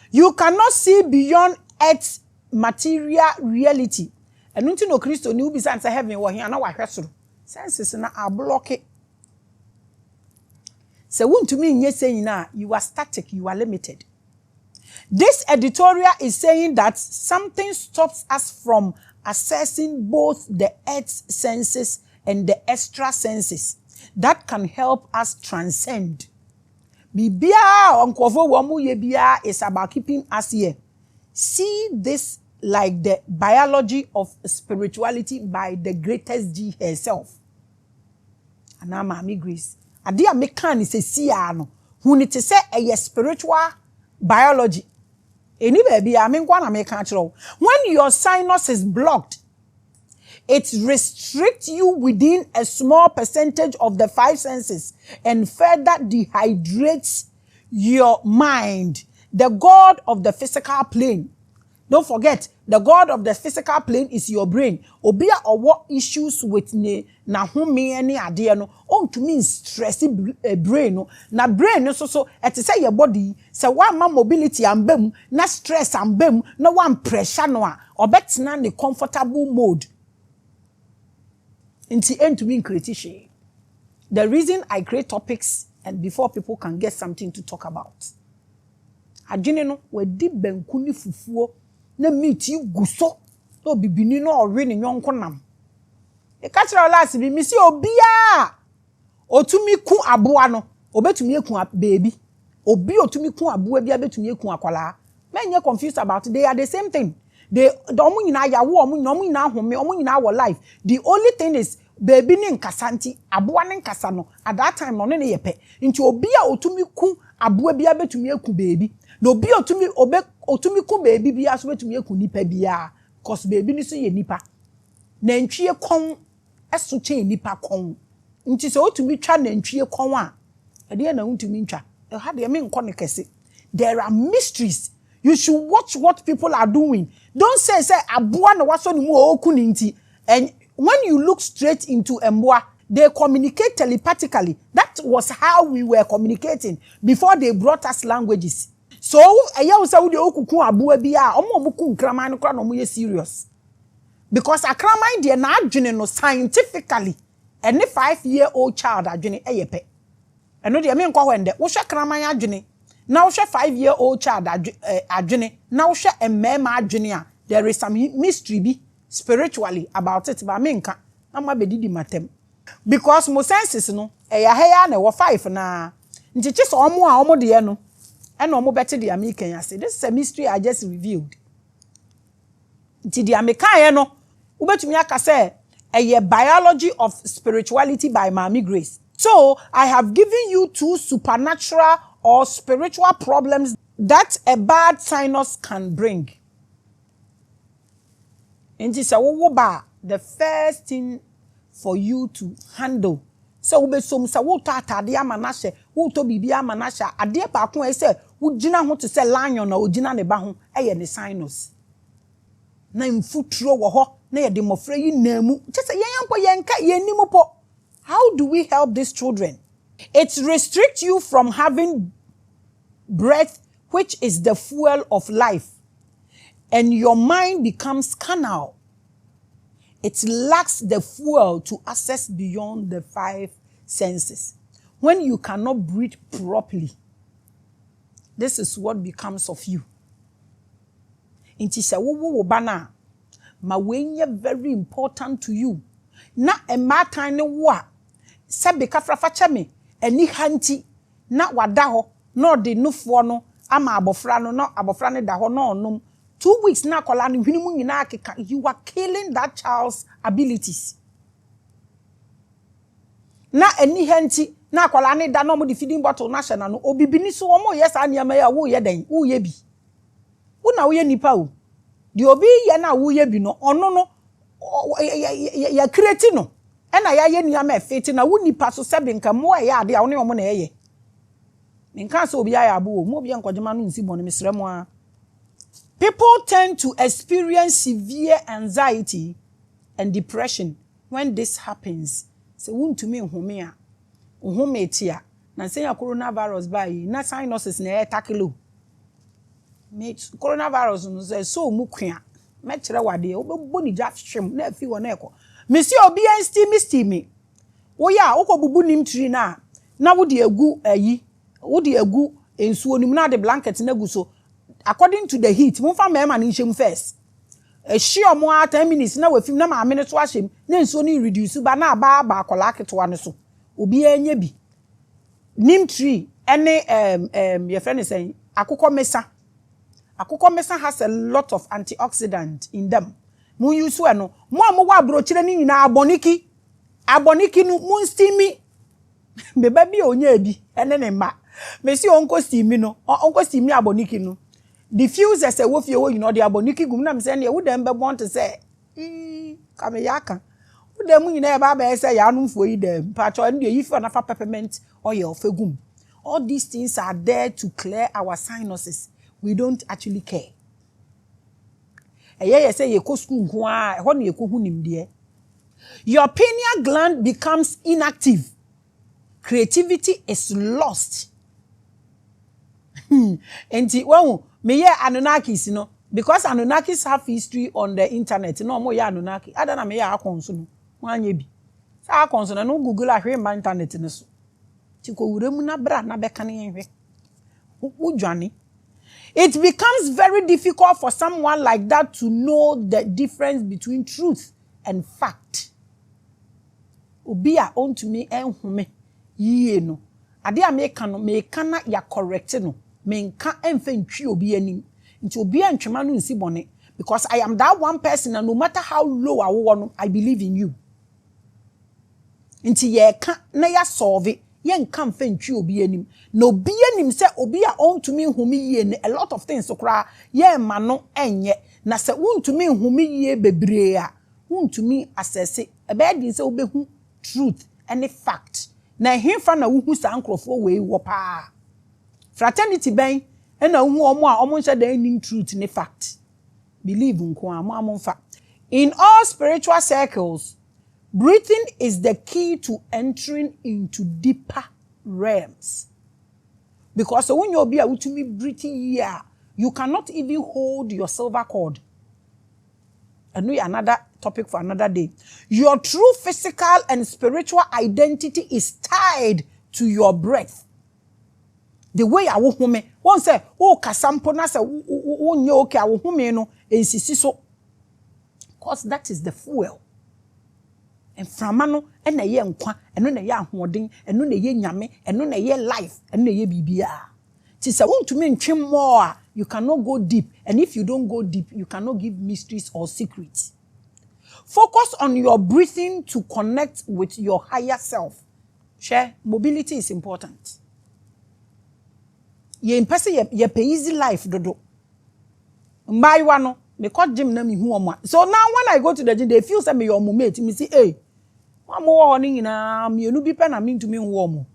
You cannot see beyond earth's material reality. And ntino Christo ni ubi say heaven wo hia na wa hwesoro. Senses na are blocked. So won't to me saying now you are static, you are limited. This editorial is saying that something stops us from accessing both the earth's senses and the extra senses that can help us transcend. Bibia onkofo womu ye bia is about keeping us here. See this like the biology of spirituality by the greatest G herself. Ana Maame Grace. Ade a meka ni se sia no. Huni te se eye spiritual biology. Eni baby a menkwa na meka kire. When your sinus is blocked, it restricts you within a small percentage of the 5 senses and further dehydrates your mind. The God of the physical plane. Don't forget, the God of the physical plane is your brain. Obia or what issues with ne na home any idea no on to mean stressy brain no na brain no so et say your body say one man mobility and bem na stress and bem no one pressure no a obetna ne comfortable mode. Inti end to mean criticism. The reason I create topics and before people can get something to talk about. Adwene no we di banku ni fufuo na meet you guso no bibini no ore ni nyonko nam e ka kire last bi mi si obia otumi ku aboa no obetumi eku baby obi otumi ku aboa bia betumi eku akwala menye confused about they are the same thing they omo nyina yawo omo nyina home omo nyina wo life. The only thing is baby ni nkasanti aboa ni nkasa no at that time no ne yepe nti obia otumi ku aboa bia betumi eku baby no bi otumi ku baby bia so betumi eku nipa bia cause baby ni so ye nipa nantwie kon eso che nipa kon nti so otumi twa nantwie kon a ade na utumi ntwa e ha de me nko ne kese. There are mysteries. You should watch what people are doing. Don't say aboa na waso ni mu oku ni nti. And when you look straight into emboa They communicate telepathically. That was how we were communicating before they brought us languages. So, ayaw say we okuku abuwa biya, omo muku nkraman no kra no mo serious. Because a kraman de na adwene no scientifically, any 5-year-old child adwene eyepe. Eno de me nkwa hwende, wo hwe kraman adwene, na wo hwe 5-year-old child adwene, na wo hwe emmema adwene a, there is some mystery bi spiritually about it, but me nka, na ma bedidi matem. Because mo senses no, eya heya na wo 5 na, nchichi so omo a omo de no, eno omo beti de American ya say, this is a mystery I just revealed. Nti de American no, ubetumi aka say, a biology of spirituality by Maame Grace. So, I have given you 2 supernatural or spiritual problems that a bad sinus can bring. And this the first thing for you to handle. So, we some sa wo tata de amanashe, wo to bibia amanasha, ade ba ko e say, wo gina ho to say lion na wo gina ne ba ho, eye ne sinus. Na mfuturo wo ho, na ye de mofra yi namu. Just yenyanko yenka yenimu po. How do we help these children? It restricts you from having breath, which is the fuel of life, and your mind becomes carnal. It lacks the fuel to access beyond the 5 senses. When you cannot breathe properly, this is what becomes of you. Inti se wo bana ma wenye very important to you. Na ematan ne wo a se be kafrafa chame eni hanti na wada ho na de nufo no ama abofra no na abofra ne da ho na onum 2 weeks na kola no hwini mu nyina akeka. You are killing that child's abilities. Na eni hanti na kola ne da no mo de feeding bottle na hye na no obibini so wo mo yes aniama ya wo ye den wo ye bi una wo ye nipa o de obi ye na wo ye bi no ono no ya create no ena ya ye niama efiti na wo nipa so sebe nka mo ya ade a wo ne wo na ye nka so obi ya abo mo obi enkwajema no nsi bone mesremo a. People tend to experience severe anxiety and depression when this happens. So wuntumi nhome a nhome tia na say coronavirus by na sinuses na e takelo. Me coronavirus no say so mu kwa me kire wade obebo ni jafhwem na afi wo na ekọ. Me si obi ansti me wo ya okobubu nim tree na wo de egu ayi wo de egu ensuo nim na de blanket na gu so. According to the heat, mumfa mema ni nshem first. Share mo 10 minutes na wafim na maame ne to ahyem na nso ni reduce ba na ba akola aketo ne so. Obi anya bi. Neem tree ene your friend is saying akukọ mesa. Akukọ mesa has a lot of antioxidant in them. Mu use no mo amwa abrochire ni nyina aboniki. Aboniki no mu steamy. Me baby onya bi ene ne ma. Me si onko steamy no. Onko steamy aboniki no. Diffusers a wofi you know the aboniki gum na me say na wo dem be want to say kame yaka wo dem nyina e ba ba say ya numfo yi dem pa cho nde yi fi na fa peppermint oil fegum. All these things are there to clear our sinuses. We don't actually care. Eye say ye ko school nko a ho na ye ko hu nim de. Your pineal gland becomes inactive. Creativity is lost. Enti wahu me ye Anunnakis no, because Anunnakis have history on the internet. No mo ye Anunnaki. Adana me ye akonso no. Wanye bi. Sa akonso no Google ahwe ma internet ne so. Ti ko wuremu na bra na beka ne hwe. Udwane. It becomes very difficult for someone like that to know the difference between truth and fact. Obi a ontumi enhome yiye no. Ade a me ka na ya correct no. Menka emfe ntwi obi anim nti obi antwema no nsi bone because I am that one person and no matter how low I want I believe in you nti ye ka na ya solve ye nka mfe ntwi obi anim na obi anim se obi a ontumi nhumi yie ne a lot of things kra ye ma no enye na se wontumi nhumi yie bebre a wontumi assess e be di se obehu truth and fact na himfa na wuhu sa ankrofo we wo pa. Fraternity ben ena hu omo a omo nche dan nin truth ne fact. Believe nko amonfa. In all spiritual circles, Breathing is the key to entering into deeper realms. Because when you'll be able to be breathing here, you cannot even hold your silver cord. And we another topic for another day. Your true physical and spiritual identity is tied to your breath. The way I will home, one say, oh, kasampo na say, oh, okay, I will home no, so. Because that is the fuel. And from ano, and a young qua, and no ya hoarding, and no ye nyame, and no ye life, and no ye bibia. Tis a want to mean trim more, you cannot go deep, and if you don't go deep, you cannot give mysteries or secrets. Focus on your breathing to connect with your higher self. Share, mobility is important. Ye impese ye pay easy life dodo. Mbai wano, me call gym na mi hu omo. So now when I go to the gym, they feel say me your mate, me say, hey, one more warning na me enu bi pe na me ntumi hu omo.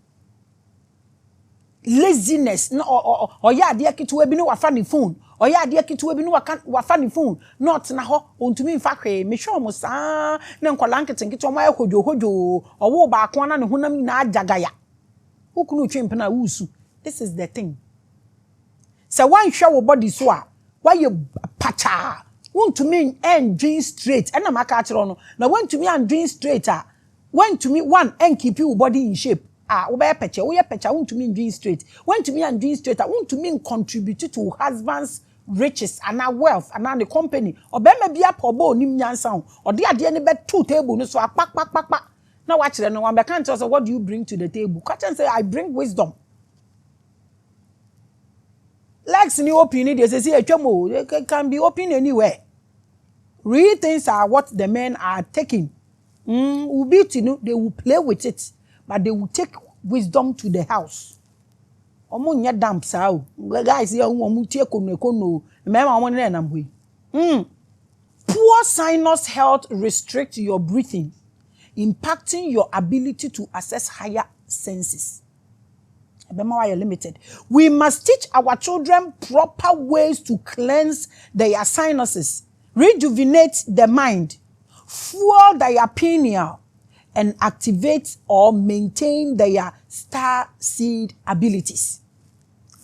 Laziness no or ya ade ketewa bi no wafa ne phone. Or ya ade ketewa bi no wafa ne phone. Not na ho ontumi mfa hwe. Me hwe omo saa na nkola nketenke to ma hojo owo ba ko na ne honam na ajagaya. Ukunu twempe na wusu. This is the thing. So one hwe wo body so a why you pacha want to mean and dream straight and na maka kire no na want to me and dream straight want to me one and keep your body in shape wo be pecha wo ye pecha want to me dream straight want to me and dream straight want to me contribute to husband's riches and our wealth and the company or be me bia pobo onim nyansa ho or de ade ne be two table no so pak na wa kire no one be can tell us what do you bring to the table catch say I bring wisdom. Legs ni open they say it can be open anywhere. Real things are what the men are taking. Will be they will play with it, but they will take wisdom to the house. Omo nya damp sao. Guys here omo tie kono. Remember omo na nam hwe. Poor sinus health restricts your breathing, impacting your ability to access higher senses. Limited. We must teach our children proper ways to cleanse their sinuses, rejuvenate the mind, fuel their pineal, and activate or maintain their star seed abilities.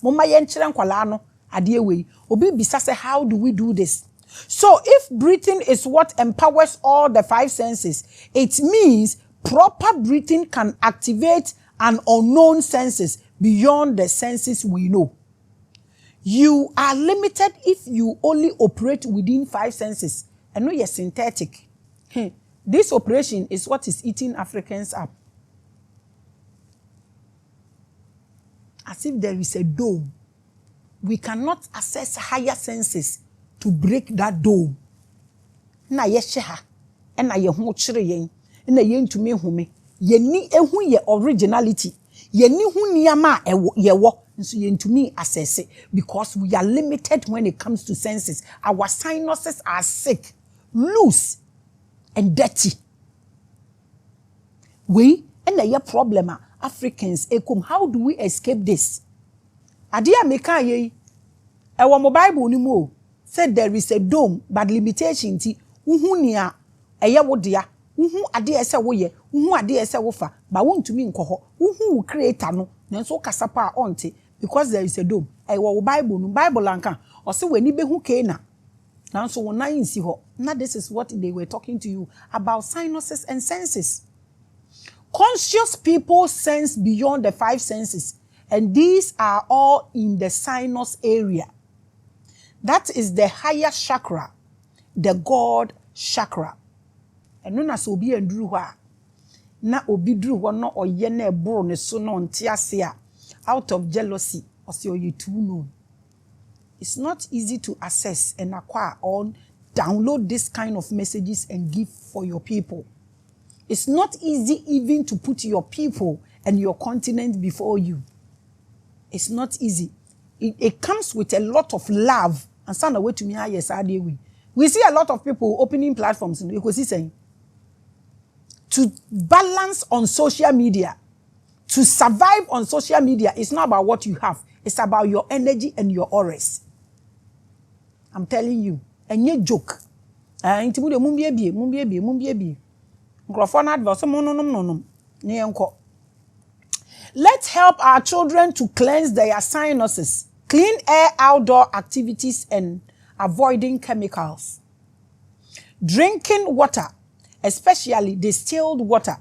Mama yenchire nkwala no ade we obi bisa say how do we do this? So if breathing is what empowers all the five senses, it means proper breathing can activate an unknown senses beyond the senses we know. You are limited if you only operate within five senses. And no, you're synthetic. This operation is what is eating Africans up. As if there is a dome. We cannot access higher senses to break that dome. Na yesheha. Na yehu chire yen. Na yen to me hume. Yeni ehu ye originality. Yeni hu niyama yewo. So yen to me assess it. Because we are limited when it comes to senses. Our sinuses are sick, loose, and dirty. We and the problem Africans how do we escape this? Adia meka ye ewo mo Bible ni mo said there is a dome but limitation ti uhu nia eye wodea uhu ade ese wo ye uhu ade ese wo fa ba wontumi nkoho uhu creator no nenso kasapa onte because there is a dome ewo Bible no Bible anka o se wani behu keena nanso wona insi ho na this is what they were talking to you about sinuses and senses. Conscious people sense beyond the five senses, and these are all in the sinus area. That is the higher chakra, the God chakra. And no as obi endru ho a na obi dru ho no oye na eboro ne so no ntiase out of jealousy or say you too known. It's not easy to access and acquire or download this kind of messages and give for your people. It's not easy even to put your people and your continent before you. It's not easy. It comes with a lot of love. And stand away to me, yes, we see a lot of people opening platforms in the ecosystem to balance on social media. To survive on social media, it's not about what you have. It's about your energy and your auras. I'm telling you. And you joke. Nkrofo na advert so mononom ne enko. Let's help our children to cleanse their sinuses, clean air outdoor activities and avoiding chemicals. Drinking water, especially distilled water,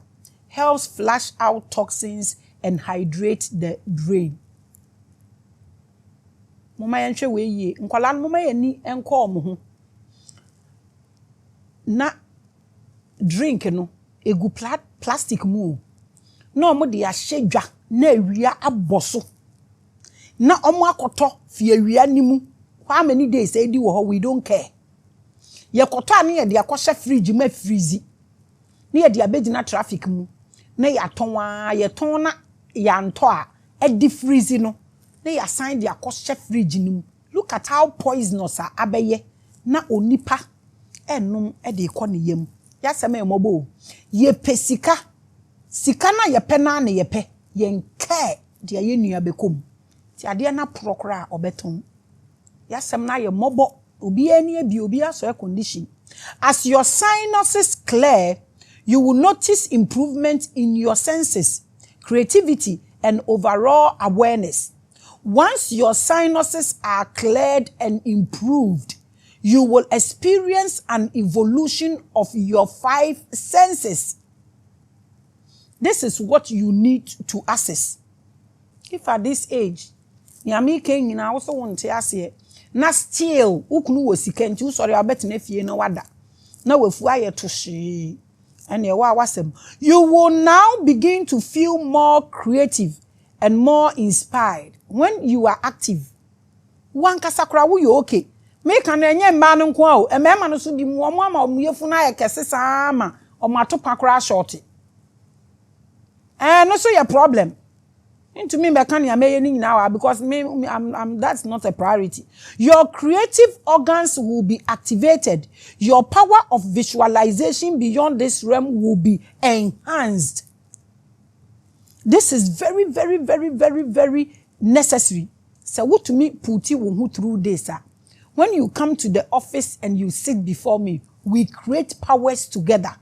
helps flush out toxins and hydrate the brain. Mama yenhwe we yie, nkwala mama yani enko omo na drink no egu plastic mu na omo de ahedwa na awia aboso na omo akoto fi awia nimu how many days edi wo ho we don't care ye koto ane ye de akoshe fridge ma freeze na ye de abegina traffic mu na ya ton na ya nto a edi freeze no na ya sign de akoshe fridge nimu. Look at how poisonous abeye na onipa enum e de iko ne yam ya sema emobo ye pesika sika na ye pe na ye pe ye nke de ye nua bekom ti ade na prokra obeton ya sem na ye mobo obi ani abi obi aso air condition. As your sinuses clear, you will notice improvement in your senses, creativity and overall awareness. Once your sinuses are cleared and improved, you will experience an evolution of your 5 senses. This is what you need to access. If at this age, nyame ken nyina wo so wonte ase na still ukunu wo sika nti usori abet na fie na wada na wafu aye to hye and ye wa wasem, you will now begin to feel more creative and more inspired when you are active. Wan kasakra wo you okay. Me kan enye mba no nko a o emema no so bi mu omo ama omuyefu na ye kese sama omato pakra short. No so your problem. Into me now because I'm that's not a priority. Your creative organs will be activated. Your power of visualization beyond this realm will be enhanced. This is very, very, very, very, very necessary. So what to me put you through this? When you come to the office and you sit before me, we create powers together.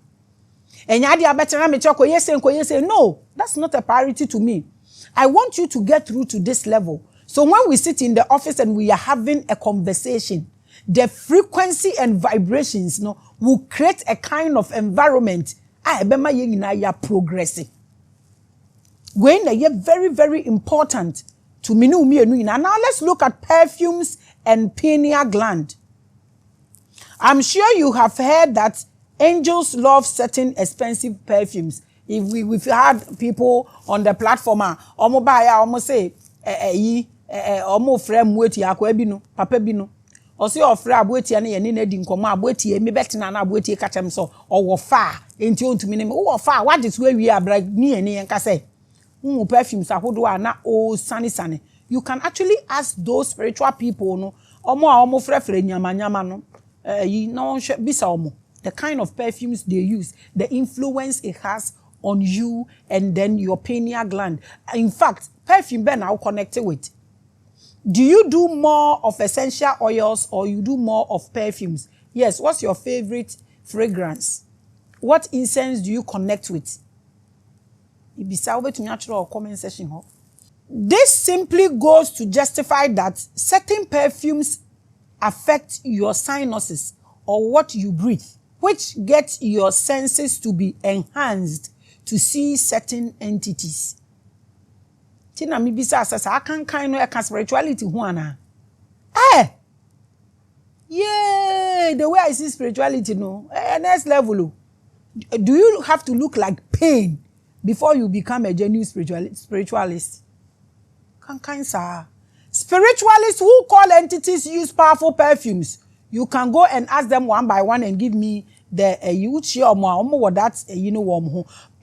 And no, that's not a priority to me. I want you to get through to this level. So when we sit in the office and we are having a conversation, the frequency and vibrations will create a kind of environment. Progressing. When they are very, very important to me. Now let's look at perfumes and pineal gland. I'm sure you have heard that angels love certain expensive perfumes. If we've had people on the platform, omo buy, omo say, omo frame weti akwa bino, papa bino. Osi ofre abweti ane yeni ne di nkomo abweti me betina na abweti kachem so owo fa enti ontu mi ne wo fa what is where we are brag ni ene yenka say perfumes ahodo na o sane. You can actually ask those spiritual people no omo frefre nyama no no bisa omo the kind of perfumes they use, the influence it has on you and then your pineal gland. In fact, perfume ben now connected with. Do you do more of essential oils or you do more of perfumes? Yes, what's your favorite fragrance? What incense do you connect with? To natural comment section. This simply goes to justify that certain perfumes affect your sinuses or what you breathe, which gets your senses to be enhanced to see certain entities. Tina mi bisa asasa akan kind no spirituality ho ana. Yeah, the way I see spirituality no, next level. Do you have to look like pain before you become a genuine spiritualist? Kan sir. Spiritualists who call entities use powerful perfumes. You can go and ask them one by one and give me the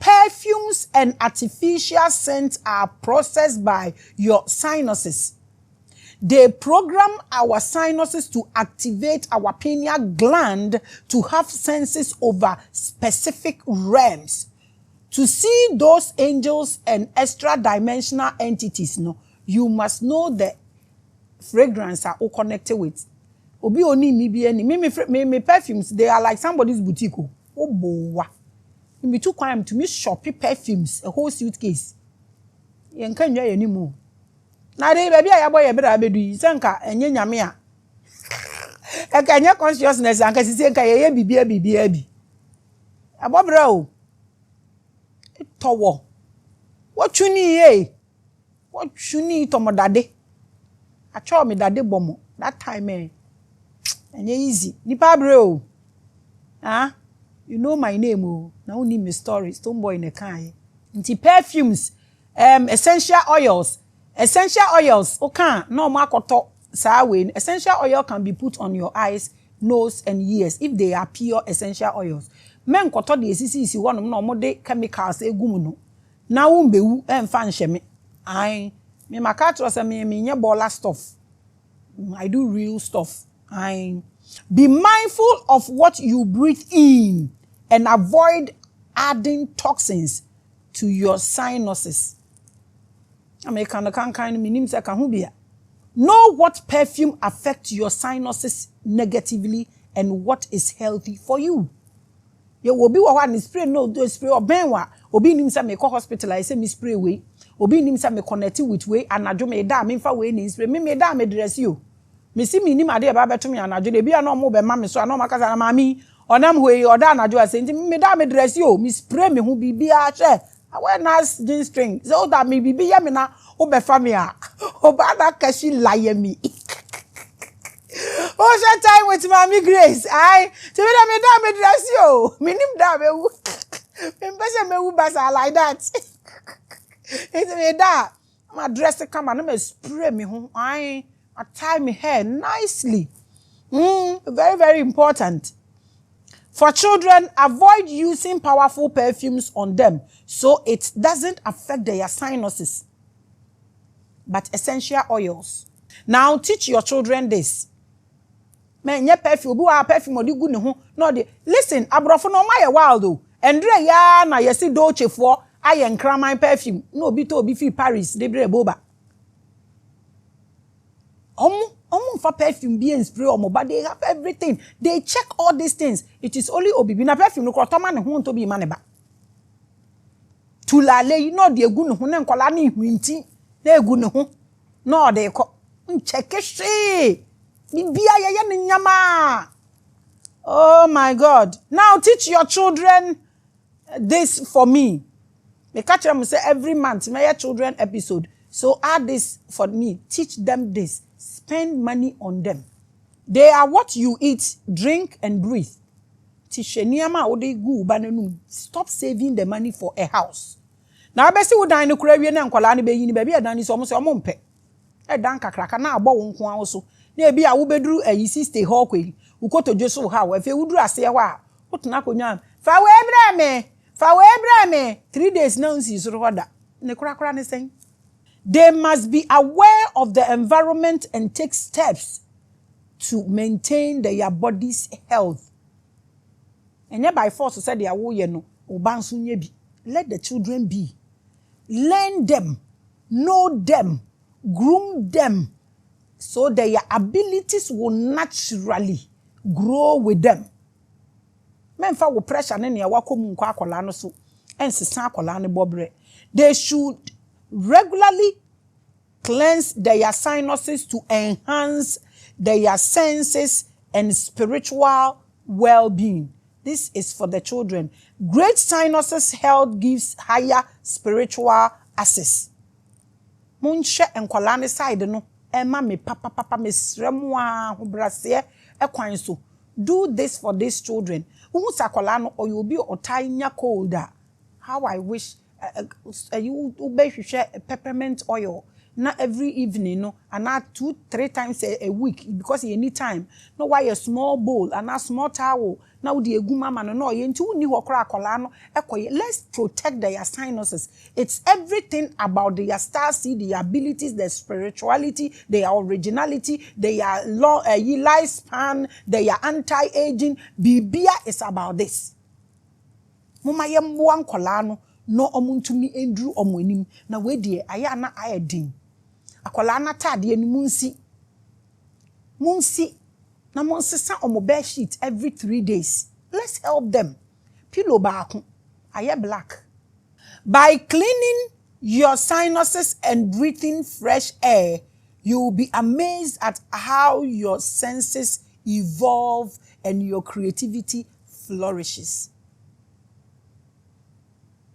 perfumes and artificial scents are processed by your sinuses. They program our sinuses to activate our pineal gland to have senses over specific realms. To see those angels and extra dimensional entities, you must know the fragrance are all connected with. Obi oni mi bi eni me perfumes, they are like somebody's boutique. Oh boy. me too crime to me shop perfumes, a whole suitcase. Yen kan ya nimu. Na dey baby ya boy bra bedu sanka enye nyame a. E ka nya consciousness anka sisi nka ye bibia bi. Abobra o. Towo. What chuni ye? What chuni tomodade? I told me that bomo. That time and easy. Nipa bro. Ah, you know my name oh. Now need me story. Stone boy in a car. Inti perfumes, essential oils. Essential oils. Okay, no makoto sawen. Essential oil can be put on your eyes, nose, and ears if they are pure essential oils. Men koto the isi one no more de chemicals egumuno. Na umbewu fan sheme. I me makatro se me nye bola stuff. I do real stuff. I be mindful of what you breathe in and avoid adding toxins to your sinuses. I mean, kind minim se kan hu bia. Know what perfume affects your sinuses negatively and what is healthy for you. Ye obi wo ni spray no do spray obenwa obi nim say me call hospital I say me spray we obi nim say me connect with we anadwo me da me fa we ni spray me da me dress you me si me nim ade ba beto me anadwo de bia no mo be ma me so na maka na mami onam we oda anadwo ase nti me da me dress you me spray me hu bibia hwe I nice jean string so that me bibia me na obefa me a obada kashi lie me. Oh, share time with Mommy Grace. I to me dress you. Minim da me wu. Me wu basa like that. It's me da. My dress come and me spray me ho. I tie me hair nicely. Very very important. For children, avoid using powerful perfumes on them so it doesn't affect their sinuses. But essential oils. Now teach your children this. Men nye perfume bu a perfume odi gu ne ho no de listen abrofo no ma ye wild o endre ya na yesi dochefo aye nkraman perfume no obi to obi fi Paris de bre boba omu for perfume be and spray omo but they have everything they check all these things it is only obibi na perfume no kroto ma ne ho to bi ma ne ba tulale you know de egu ne ho ne nkola na ihwinti na egu ne ho no de ko check she. Oh my God. Now teach your children this for me. Me catch them say every month, my children episode. So add this for me. Teach them this. Spend money on them. They are what you eat, drink, and breathe. Stop saving the money for a house. Now, besi wo dan no kura wie na nkwala ne be yini ba bia dan ni so mo se o mo mpe. E dan kakraka na agbo wo nko aso. Na bi a wo beduru ayi stay hall kweli. Ukotojo so ha wa fe wuduru ase ya wa. Wotena konya. Fa we bra me. 3 days now nsi so roda. Ne kura ne sen. They must be aware of the environment and take steps to maintain their body's health. Enye by force said they wo ye no, obanso nye bi. Let the children be. Learn them, know them, groom them, so their abilities will naturally grow with them. Memfa wo pressure ne ne wakomu nko akola no so. Ensesa akola ne bobre. They should regularly cleanse their sinuses to enhance their senses and spiritual well-being. This is for the children. Great sinuses health gives higher spiritual access. Munche enkwala ne side no ema me papa me sremwa ho brase ekwan so. Do this for these children. Who sakola no or you be otanya colder. How I wish you be peppermint oil. Not every evening, no, and not 2-3 times a week because you need time. No, why a small bowl and a small towel. Now the eguma man no you ni wakra kolano. Let's protect their sinuses. It's everything about their star seed, their abilities, their spirituality, their originality, their long lifespan, their anti-aging. Bibia is about this. Mama yemwan kolano no omuntumi endru omwenim na we die aya na ayedin. Akola na tade ani munsi na monsesa omo bed sheet every 3 days. Let's help them. Pillow baako Aye black. By cleaning your sinuses and breathing fresh air, you will be amazed at how your senses evolve and your creativity flourishes.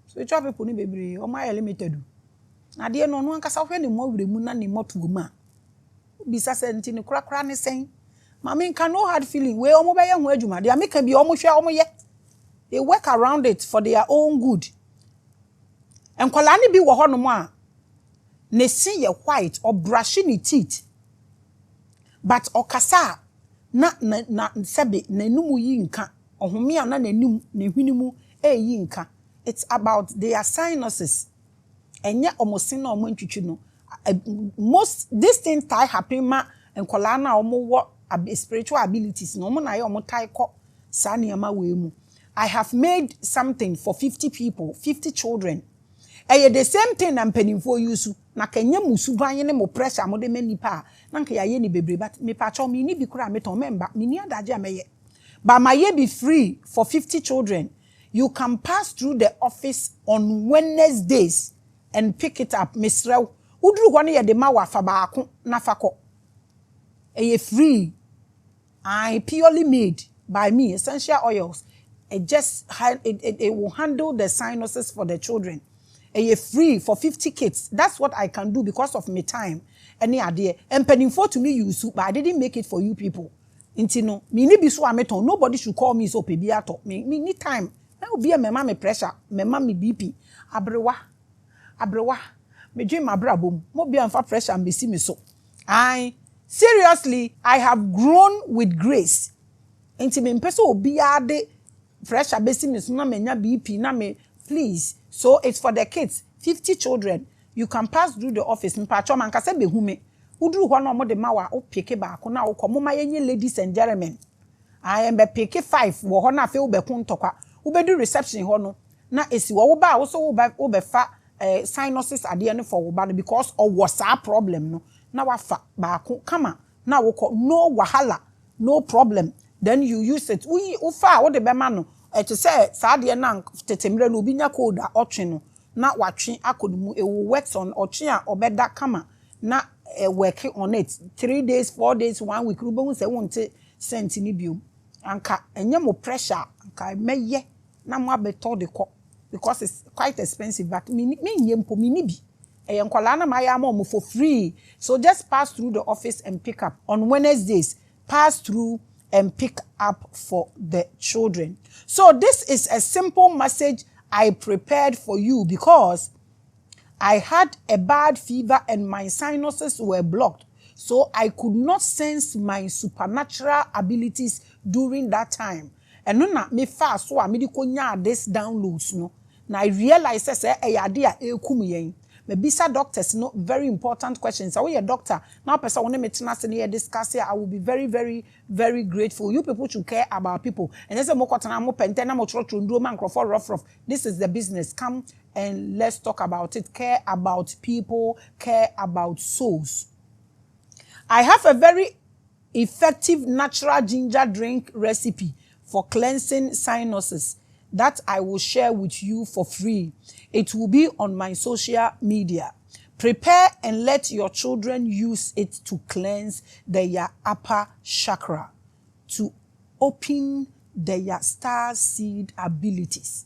So you try people ni bebre o ma limited. Na de no no ankasa hwe ne mo wremu na ne moto ma. Bisa se nti ne kura ne sen. Maame nka no hard feeling we omo be ye ho adwuma. De ameka bi omo hwe omo ye. They work around it for their own good. Enkwala ne bi wo ho no mo a ne sin ye white or brushing the teeth. But okasa na sebe nanumu yi nka. Ohome a na nanum ne hwinimu yi nka. It's about their sinuses. Enye omosin na omo ntwitwi no. Most this thing tie happen ma enkwala na omo wo spiritual abilities no omo na ye omo tie ko sa niama we mu. I have made something for 50 people, 50 children. The same thing I'm penning for you. Na kenya musu banye ne mo pressure mo de mani pa na nka ya ye ni bebre but me pa cho me ni bi kura me ton member me ni adaje ameye. But my year be free for 50 children. You can pass through the office on Wednesdays and pick it up. Miss Rew, udru hɔ no ye de ma wa fa baako na fa kɔ. Free. I purely made by me essential oils. It will handle the sinuses for the children. Free for 50 kids. That's what I can do because of my time. Any idea? And penning for to me use, but I didn't make it for you people. Intino, me ni bisu ameton. Nobody should call me so pebiato. Me need time. That will be a me pressure, me mama BP. Abrewa. Me dream abrabum. Mo be anfa pressure and me see me so. Seriously, I have grown with grace. Inti me mpeso obi ade pressure besi me so na me nya BP na me please. So it's for the kids, 50 children. You can pass through the office. Mpacho man kase be hume. Udru ho no mo de mawa o peke ba ko na wo ko mo ma yenye ladies and gentlemen. I am be peke 5 wo ho na fe wo be kun tokwa. Wo be do reception ho no na esi wo ba wo so wo be fa sinuses ade no for wo ba because of was a problem no. Na wa fa ba ko kama na wo ko no wahala, no problem. Then you use it. We fa wo de be ma no. To say sadia na tetemre no obi nya code a otwe no na watwe akodumu will work on otwe a obeda kama na work on it 3 days 4 days 1 week rubo say wonte sent ni biom anka enye mo pressure anka meye na mo abeto de ko because it's quite expensive but me nyempo me ni bi enkwala na maya mo for free. So just pass through the office and pick up on Wednesdays. Pass through and pick up for the children. So this is a simple message I prepared for you because I had a bad fever and my sinuses were blocked. So I could not sense my supernatural abilities during that time. And no na me fast so me di konya this downloads no. Na I realized say ade a ekum yen. Me bisa doctors no very important questions. So we a doctor now person when me tena se na discuss I will be very very very grateful. You people should care about people. And say mo kwatana mo pente na mo trotro nduro man crofo rough. This is the business. Come and let's talk about it. Care about people, care about souls. I have a very effective natural ginger drink recipe for cleansing sinuses that I will share with you for free. It will be on my social media. Prepare and let your children use it to cleanse their upper chakra, to open their star seed abilities.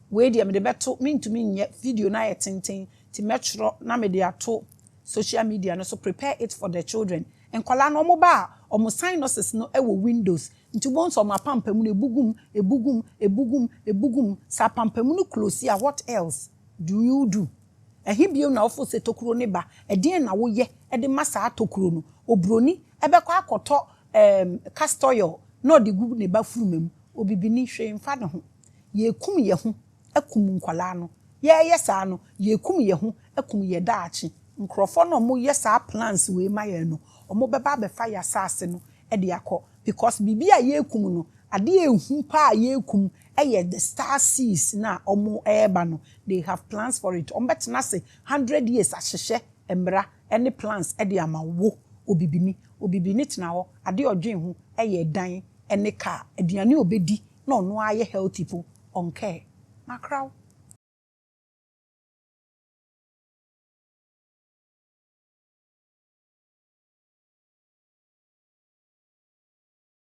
Where the beto mean to me video na yetintin ti metro na me de ato social media no so prepare it for the children. And kwala no mo ba omo sinuses no ewo windows nti bon so ma pampamu no ebugum sa pampamu no close ya. What else do you do? Ehibio na ofo se tokuro ne ba edin na wo ye e de masa tokuro no obroni ebekọ akoto castor oil no de gu ne ba furumem obibini hwe mfa ne ho ye kum ye ho akum nkwala no ye sa no ye kum ye ho akum ye daachi nkrofo no mo ye sa plans we maye no omo beba be fa ya sase no e de akọ because bibia ye kum no ade ehu pa ye kum the star seeds na omo eba no they have plans for it betena se 100 years ahyehe emra any plans e de amawo obibini tena ho ade odwen ho dan ene car aduane obedi na ono aye healthy po on care Macrow.